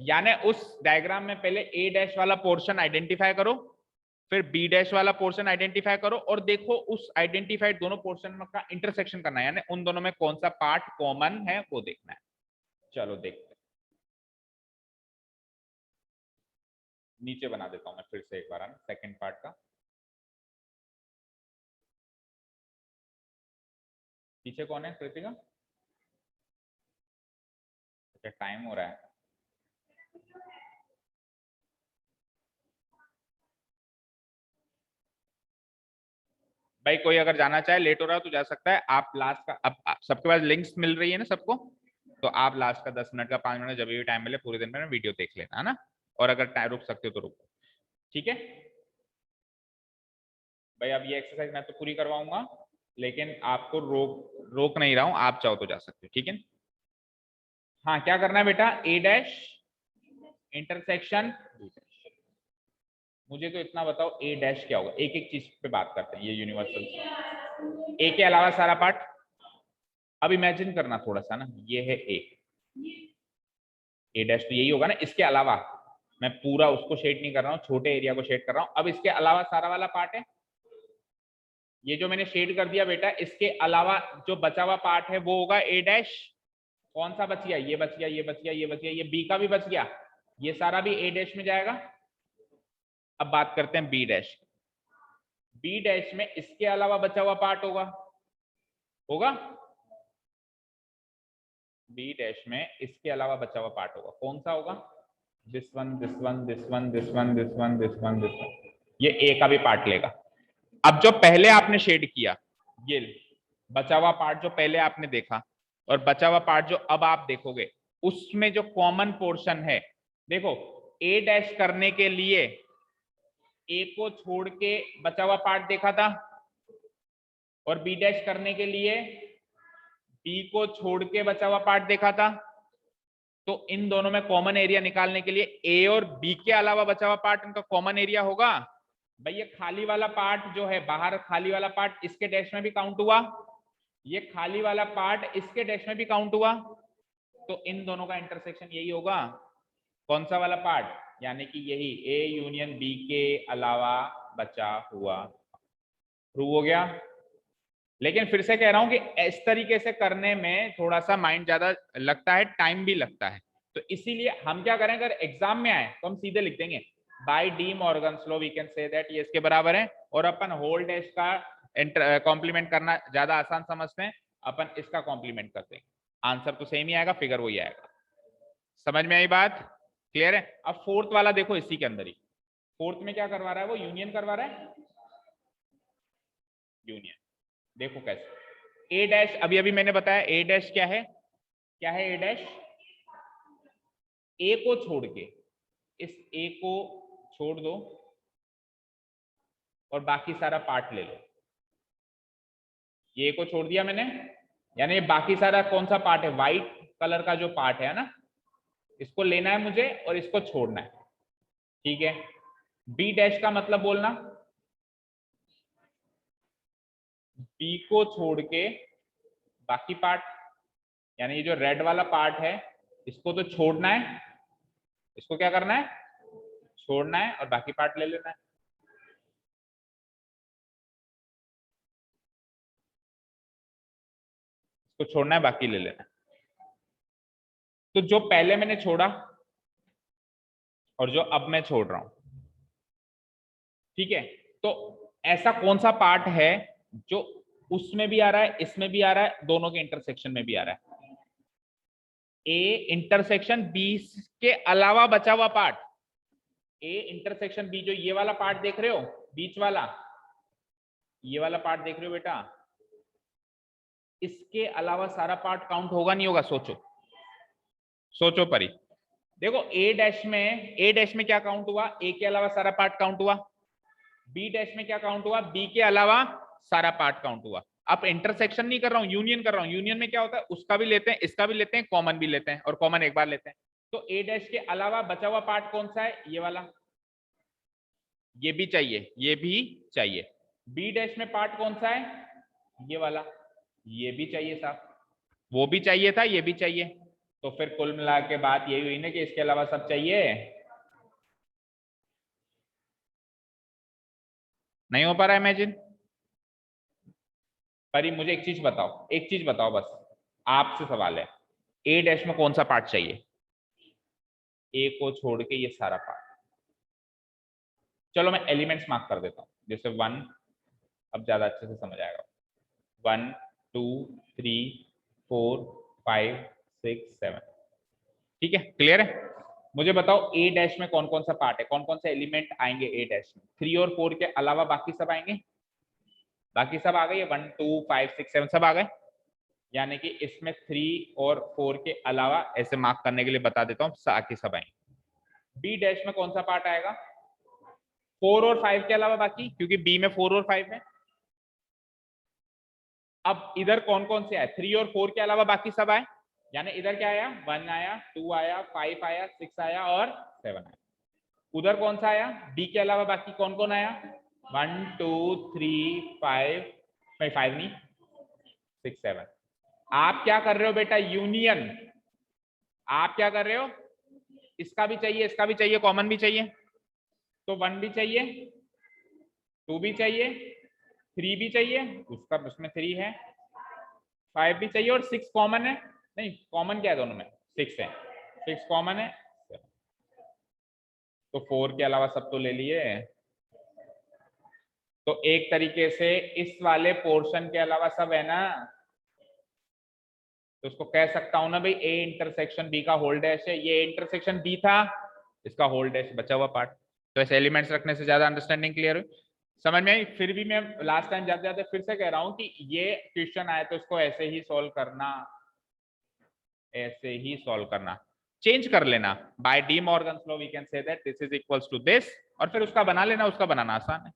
[SPEAKER 1] यानी उस डायग्राम में पहले ए डैश वाला पोर्शन आइडेंटिफाई करो, फिर बी डैश वाला पोर्शन आइडेंटिफाई करो, और देखो उस आइडेंटिफाइड दोनों पोर्शन का इंटरसेक्शन करना है, यानी उन दोनों में कौन सा पार्ट कॉमन है वो देखना है। चलो देखते हैं, नीचे बना देता हूं मैं फिर से एक बार सेकंड पार्ट का। पीछे कौन है कृतिका? अच्छा टाइम हो रहा है। भाई कोई अगर जाना चाहे, लेट हो रहा हो तो जा सकता है। आप लास्ट का अब सबके पास लिंक्स मिल रही है ना सबको, तो आप लास्ट का 10 मिनट का 5 मिनट जब भी टाइम मिले पूरे दिन में वीडियो देख लेना है ना, और अगर टाइम रुक सकते हो तो रुको, ठीक है भाई। अब ये एक्सरसाइज मैं तो पूरी करवाऊंगा, लेकिन आपको रोक नहीं रहा हूं, आप चाहो तो जा सकते हो, ठीक है। हाँ क्या करना है बेटा, ए डैश इंटरसेक्शन, मुझे तो इतना बताओ ए डैश क्या होगा, एक एक चीज पे बात करते हैं, ये यूनिवर्सल। ए के अलावा सारा पार्ट, अब इमेजिन करना थोड़ा सा ना, ये है ए डैश तो यही होगा ना, इसके अलावा मैं पूरा उसको शेड नहीं कर रहा हूँ, छोटे एरिया को शेड कर रहा हूँ। अब इसके अलावा सारा वाला पार्ट है, ये जो मैंने शेड कर दिया बेटा, इसके अलावा जो बचा हुआ पार्ट है वो होगा ए डैश। कौन सा बच गया, ये बच गया, ये बच गया, ये बच गया, ये बी का भी बच गया, ये सारा भी ए डैश में जाएगा। अब बात करते हैं बी डैश। बी डैश में इसके अलावा बचा हुआ पार्ट होगा होगा बी डैश में इसके अलावा बचा हुआ पार्ट होगा, कौन सा होगा, this one this one this one this one this one this one this one, ये ए का भी पार्ट लेगा। अब जो पहले आपने शेड किया, ये बचा हुआ पार्ट जो पहले आपने देखा, और बचा हुआ पार्ट जो अब आप देखोगे, उसमें जो कॉमन पोर्शन है, देखो ए डैश करने के लिए ए को छोड़ के बचा हुआ पार्ट देखा था, और बी डैश करने के लिए बी को छोड़ के बचा हुआ पार्ट देखा था। तो इन दोनों में कॉमन एरिया निकालने के लिए ए और बी के अलावा बचा हुआ पार्ट इनका कॉमन एरिया होगा। भाई ये खाली वाला पार्ट जो है बाहर, खाली वाला पार्ट इसके डैश में भी काउंट हुआ, ये खाली वाला पार्ट इसके डैश में भी काउंट हुआ, तो इन दोनों का इंटरसेक्शन यही होगा, कौन सा वाला पार्ट, यानी कि यही ए यूनियन बी के अलावा बचा हुआ। प्रूव हो गया। लेकिन फिर से कह रहा हूं कि इस तरीके से करने में थोड़ा सा माइंड ज्यादा लगता है, टाइम भी लगता है, तो इसीलिए हम क्या करें, अगर एग्जाम में आए तो हम सीधे लिख देंगे by De Morgan's law we can say that ये इसके बराबर है, और अपन होल डैश का कॉम्प्लीमेंट करना ज्यादा आसान समझते हैं, अपन इसका कॉम्प्लीमेंट कर देंगे, आंसर तो सेम ही आएगा, फिगर वही आएगा। समझ में आई बात, क्लियर है। अब फोर्थ वाला देखो, इसी के अंदर ही फोर्थ में क्या करवा रहा है, वो यूनियन करवा रहा है, यूनियन। देखो कैसे, ए डैश अभी अभी मैंने बताया, ए डैश क्या है, क्या है ए डैश, ए को छोड़ के, इस ए को छोड़ दो और बाकी सारा पार्ट ले लो, ये को छोड़ दिया मैंने, यानी बाकी सारा कौन सा पार्ट है, व्हाइट कलर का जो पार्ट है ना, इसको लेना है मुझे और इसको छोड़ना है, ठीक है। बी डैश का मतलब बोलना, बी को छोड़ के बाकी पार्ट, यानी ये जो रेड वाला पार्ट है इसको तो छोड़ना है, इसको क्या करना है, छोड़ना है, और बाकी पार्ट ले लेना है। इसको छोड़ना है, बाकी ले लेना है। तो जो पहले मैंने छोड़ा और जो अब मैं छोड़ रहा हूं, ठीक है, तो ऐसा कौन सा पार्ट है जो उसमें भी आ रहा है, इसमें भी आ रहा है, दोनों के इंटरसेक्शन में भी आ रहा है, ए इंटरसेक्शन बी के अलावा बचा हुआ पार्ट, ए इंटरसेक्शन बी, जो ये वाला पार्ट देख रहे हो, बीच वाला ये वाला पार्ट देख रहे हो बेटा, इसके अलावा सारा पार्ट काउंट होगा नहीं होगा, सोचो सोचो परी, देखो ए डैश में क्या काउंट हुआ, ए के अलावा सारा पार्ट काउंट हुआ, बी डैश में क्या काउंट हुआ, बी के अलावा सारा पार्ट काउंट हुआ। अब इंटरसेक्शन नहीं कर रहा हूं, यूनियन कर रहा हूं। यूनियन में क्या होता है, उसका भी लेते हैं, इसका भी लेते हैं, कॉमन भी लेते हैं, और कॉमन एक बार लेते हैं। तो ए डैश के अलावा बचा हुआ पार्ट कौन सा है, ये वाला, ये भी चाहिए, ये भी चाहिए। बी डैश में पार्ट कौन सा है, ये वाला, ये भी चाहिए साहब, वो भी चाहिए था, ये भी चाहिए। तो फिर कुल मिला के बात यही हुई ना कि इसके अलावा सब चाहिए। नहीं हो पा रहा है इमेजिन? पर मुझे एक चीज बताओ, एक चीज बताओ बस, आपसे सवाल है, ए डैश में कौन सा पार्ट चाहिए, ए को छोड़ के ये सारा पार्ट। चलो मैं एलिमेंट्स मार्क कर देता हूं, जैसे 1, अब ज्यादा अच्छे से समझ आएगा। 1 2 3 4 5 6 7, ठीक है, क्लियर है? मुझे बताओ ए डैश में कौन कौन सा पार्ट है, कौन कौन से एलिमेंट आएंगे ए डैश में? 3 और 4 के अलावा बाकी सब आएंगे, बाकी सब आ गए, 1 2 5 6 7 सब आ गए। यानी कि इसमें 3 और 4 के अलावा, ऐसे मार्क करने के लिए बता देता हूँ, बाकी सब आएंगे। बी डैश में कौन सा पार्ट आएगा, 4 और 5 के अलावा बाकी, क्योंकि बी में 4 और 5 है। अब इधर कौन कौन से आए, 3 और 4 के अलावा बाकी सब आए, यानी इधर क्या आया, 1 आया, 2 आया, 5 आया, 6 आया और 7 आया। उधर कौन सा आया, डी के अलावा बाकी कौन कौन आया, 1 2 3 5, 5 नहीं, 6 7। आप क्या कर रहे हो बेटा, यूनियन। आप क्या कर रहे हो, इसका भी चाहिए, इसका भी चाहिए, कॉमन भी चाहिए। तो 1 भी चाहिए, 2 भी चाहिए, 3 भी चाहिए, उसका उसमें 3 है, 5 भी चाहिए, और 6 कॉमन है। नहीं, कॉमन क्या है दोनों में, 6 है, 6 कॉमन है। तो 4 के अलावा सब तो ले लिए। तो एक तरीके से इस वाले पोर्शन के अलावा सब है ना, तो उसको कह सकता हूं ना भाई, ए इंटरसेक्शन बी का होल डैश है, ये इंटरसेक्शन बी था, इसका होल डैश बचा हुआ पार्ट। तो ऐसे एलिमेंट्स रखने से ज्यादा अंडरस्टैंडिंग क्लियर हुई, समझ में आई? फिर भी मैं लास्ट टाइम जाते जाते फिर से कह रहा हूं कि ये क्वेश्चन आए तो इसको ऐसे ही सॉल्व करना, ऐसे ही सॉल्व करना, चेंज कर लेना। By De Morgan's law we can say that this is equals to this, और फिर उसका बना लेना, उसका बनाना आसान है।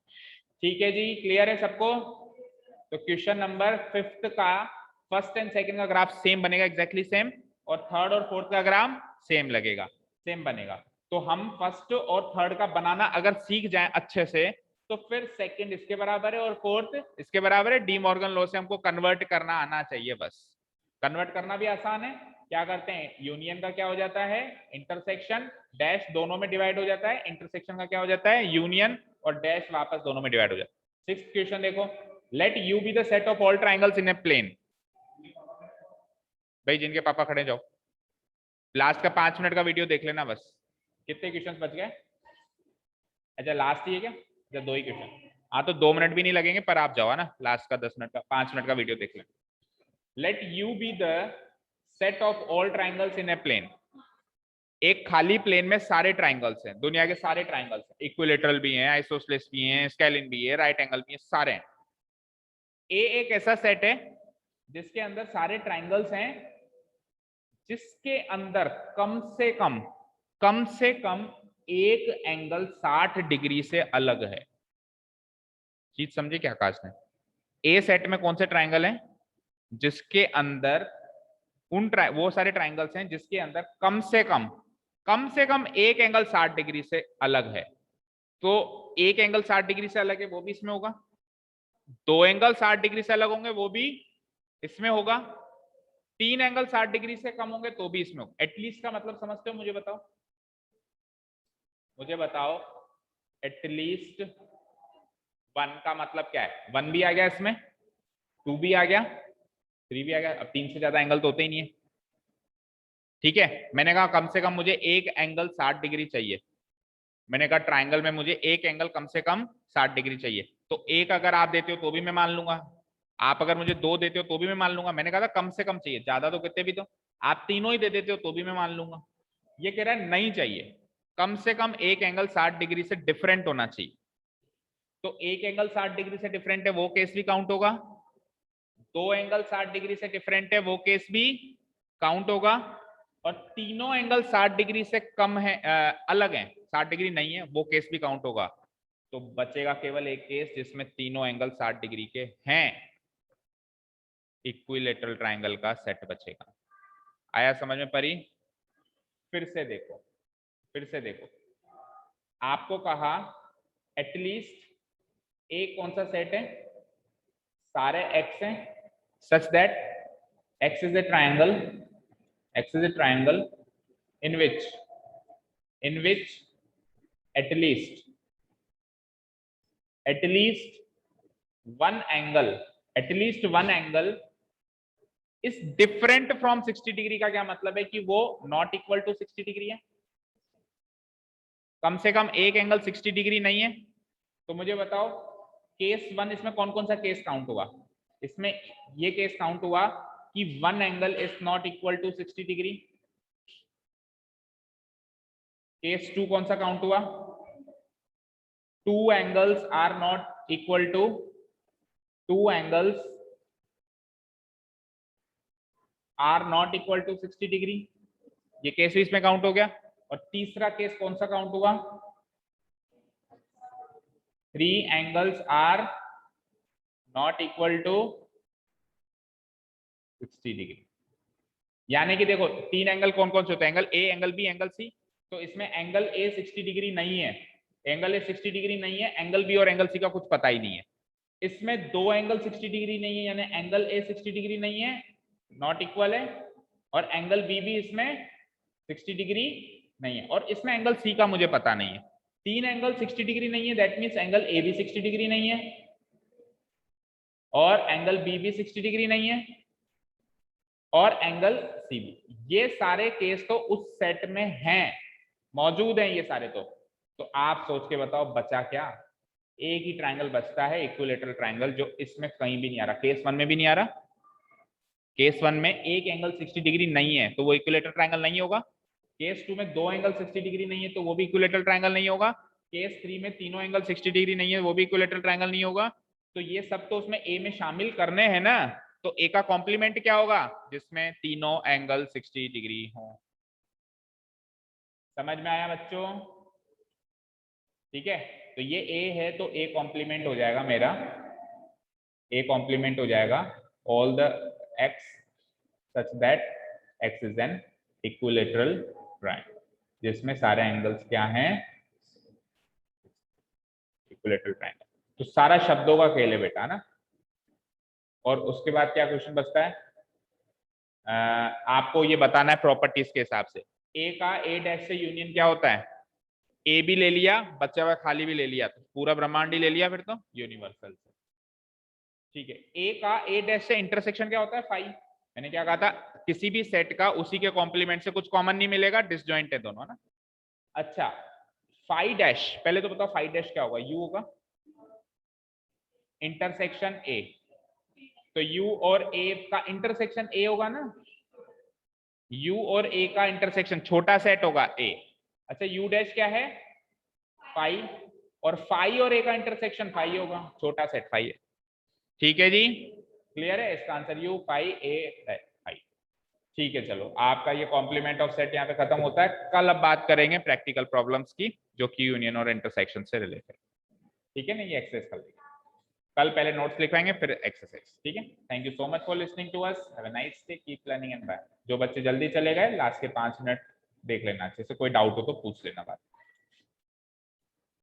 [SPEAKER 1] ठीक है जी, क्लियर है सबको? तो क्वेश्चन नंबर 5 का फर्स्ट एंड सेकंड का ग्राफ सेम बनेगा, एग्जैक्टली सेम, और थर्ड और फोर्थ का ग्राफ सेम लगेगा, सेम बनेगा। तो हम फर्स्ट और थर्ड का बनाना अगर सीख जाएं अच्छे से, तो फिर सेकंड इसके बराबर है और फोर्थ इसके बराबर है। डी मॉर्गन लॉ से हमको कन्वर्ट करना आना चाहिए बस। कन्वर्ट करना भी आसान है, क्या करते हैं, यूनियन का क्या हो जाता है, इंटरसेक्शन, डैश दोनों में डिवाइड हो जाता है, इंटरसेक्शन का क्या हो जाता है, यूनियन, और डैश वापस दोनों में डिवाइड हो जाता है। 6th क्वेश्चन देखो, let U be the set of all triangles in a plane. भाई जिनके पापा खड़े जाओ, लास्ट का 5 मिनट का वीडियो देख लेना बस। कितने क्वेश्चन बच गए? अच्छा लास्ट ही है क्या? अच्छा 2 ही क्वेश्चन, हाँ तो 2 मिनट भी नहीं लगेंगे, पर आप जाओ ना, लास्ट का 10 मिनट का 5 मिनट का वीडियो देख लेना। Let U be the set of all triangles in a plane. एक खाली प्लेन में सारे ट्राइंगल्स हैं, दुनिया के सारे ट्राइंगल्स हैं, इक्विलेटरल भी हैं, आइसोसेलेस भी हैं, स्केलिन भी है, राइट एंगल भी है, सारे हैं। ए एक ऐसा सेट है जिसके अंदर सारे ट्राइंगल्स हैं, जिसके अंदर कम से कम एक एंगल 60 डिग्री से अलग है। चीज समझे क्या आकाश ने? ए सेट में कौन से ट्राइंगल हैं, जिसके अंदर वो सारे ट्राइंगल्स हैं जिसके अंदर कम से कम एक एंगल 60 डिग्री से अलग है। तो एक एंगल 60 डिग्री से अलग है, वो भी इसमें होगा। 2 एंगल 60 डिग्री से अलग होंगे, वो भी इसमें होगा। 3 एंगल 60 डिग्री से कम होंगे तो भी इसमें होगा। एटलीस्ट का मतलब समझते हो? मुझे बताओ, मुझे बताओ, एटलीस्ट 1 का मतलब क्या है? 1 भी आ गया इसमें, 2 भी आ गया, 3 भी आ गया। अब 3 से ज्यादा एंगल तो होते ही नहीं है, ठीक है। मैंने कहा कम से कम मुझे एक एंगल 60 डिग्री चाहिए। मैंने कहा ट्राइंगल में मुझे एक एंगल कम से कम 60 डिग्री चाहिए। तो एक अगर आप देते हो तो भी मैं मान लूंगा, आप अगर मुझे 2 देते हो तो भी मैं मान लूंगा। मैंने कहा था कम से कम चाहिए, ज्यादा तो कितने भी, तो आप तीनों ही दे देते हो तो भी मैं मान लूंगा। ये कह रहा है नहीं चाहिए, कम से कम एक एंगल 60 डिग्री से डिफरेंट होना चाहिए। तो एक एंगल 60 डिग्री से डिफरेंट है वो केस भी काउंट होगा, 2 एंगल 60 डिग्री से डिफरेंट है वो केस भी काउंट होगा, और तीनों एंगल 60 डिग्री से कम है, अलग हैं, 60 डिग्री नहीं है, वो केस भी काउंट होगा। तो बचेगा केवल एक केस जिसमें तीनों एंगल 60 डिग्री के हैं, इक्विलेटरल ट्रायंगल का सेट बचेगा। आया समझ में परी? फिर से देखो, फिर से देखो, आपको कहा एटलीस्ट एक कौन सा सेट है, सारे एक्स हैं, such that x is A triangle, x is A triangle in which at least one angle, at least one angle is different from 60 degree. का क्या मतलब है कि वो नॉट इक्वल टू 60 डिग्री है, कम से कम एक एंगल 60 डिग्री नहीं है। तो मुझे बताओ केस वन, इसमें कौन कौन सा केस काउंट हुआ? इसमें ये केस काउंट हुआ कि one angle is not equal to 60 degree. Case two कौन सा काउंट हुआ? Two angles are not equal to, two angles are not equal to 60 degree, ये केस भी इसमें काउंट हो गया। और तीसरा केस कौन सा काउंट हुआ? Three angles are not equal to 60 degree. यानी कि देखो तीन एंगल कौन कौन से होते हैं, angle A, angle B, angle C. तो इसमें एंगल ए 60 डिग्री नहीं है, एंगल ए 60 डिग्री नहीं है, एंगल बी और एंगल सी का कुछ पता ही नहीं है। इसमें दो एंगल 60 डिग्री नहीं है, यानी एंगल ए 60 डिग्री नहीं है, नॉट इक्वल है, और एंगल बी भी इसमें 60 डिग्री नहीं है, और इसमें एंगल सी का मुझे पता नहीं है। तीन एंगल 60 डिग्री नहीं है, दैट मीन्स एंगल ए भी 60 डिग्री नहीं है और एंगल बी भी 60 डिग्री नहीं है और एंगल सी भी। ये सारे केस तो उस सेट में हैं, मौजूद हैं ये सारे। तो आप सोच के बताओ बचा क्या? एक ही ट्रायंगल बचता है, इक्विलेटरल ट्रायंगल, जो इसमें कहीं भी नहीं आ रहा, केस वन में भी नहीं आ रहा। केस वन में एक एंगल 60 डिग्री नहीं है तो वो इक्विलेटरल ट्रायंगल नहीं होगा। केस टू में दो एंगल 60 डिग्री नहीं है तो वो भी इक्विलेटरल ट्रायंगल नहीं होगा। केस थ्री में तीनों एंगल 60 डिग्री नहीं है, वो भी इक्विलेटरल ट्रायंगल नहीं होगा। तो ये सब तो उसमें ए में शामिल करने हैं ना। तो ए का कॉम्प्लीमेंट क्या होगा? जिसमें तीनों एंगल 60 डिग्री हो। समझ में आया बच्चों? ठीक है, तो ये ए है तो ए कॉम्प्लीमेंट हो जाएगा मेरा, ए कॉम्प्लीमेंट हो जाएगा all the x such that x is an equilateral triangle, जिसमें सारे एंगल्स क्या हैं? Equilateral triangle. तो सारा शब्दों का खेल है बेटा ना। और उसके बाद क्या क्वेश्चन बचता है? आपको ये बताना है प्रॉपर्टीज के हिसाब से। ए का ए डैश से यूनियन क्या होता है? ए भी ले लिया, बचा हुआ खाली भी ले लिया, तो पूरा ब्रह्मांड ही ले लिया, फिर तो यूनिवर्सल से। ठीक है, ए का ए डैश से इंटरसेक्शन क्या होता है? फाई। मैंने क्या कहा था? किसी भी सेट का उसी के कॉम्प्लीमेंट से कुछ कॉमन नहीं मिलेगा, डिसजॉइंट है दोनों ना। अच्छा, फाई डैश, पहले तो बताओ फाई डैश क्या होगा? यू होगा, इंटरसेक्शन ए। तो यू और ए का इंटरसेक्शन ए होगा ना, यू और ए का इंटरसेक्शन छोटा सेट होगा ए। अच्छा, यू डैश क्या है? फाई, और फाई और ए का इंटरसेक्शन फाई होगा, छोटा सेट फाई है। ठीक है जी, क्लियर है? इसका answer U phi A phi. ठीक है, चलो आपका ये कॉम्प्लीमेंट ऑफ सेट यहाँ पे खत्म होता है। कल अब बात करेंगे प्रैक्टिकल प्रॉब्लम्स की जो कि यूनियन और इंटरसेक्शन से रिलेटेड। ठीक है ना, ये एक्सरसाइज कर लेंगे कल, पहले नोट्स लिखवाएंगे फिर एक्सरसाइज। ठीक है, thank you so much for listening to us, have a nice day, keep learning and bye. जो बच्चे जल्दी चले गए लास्ट के 5 मिनट देख लेना, अच्छे से कोई डाउट हो तो पूछ लेना बात।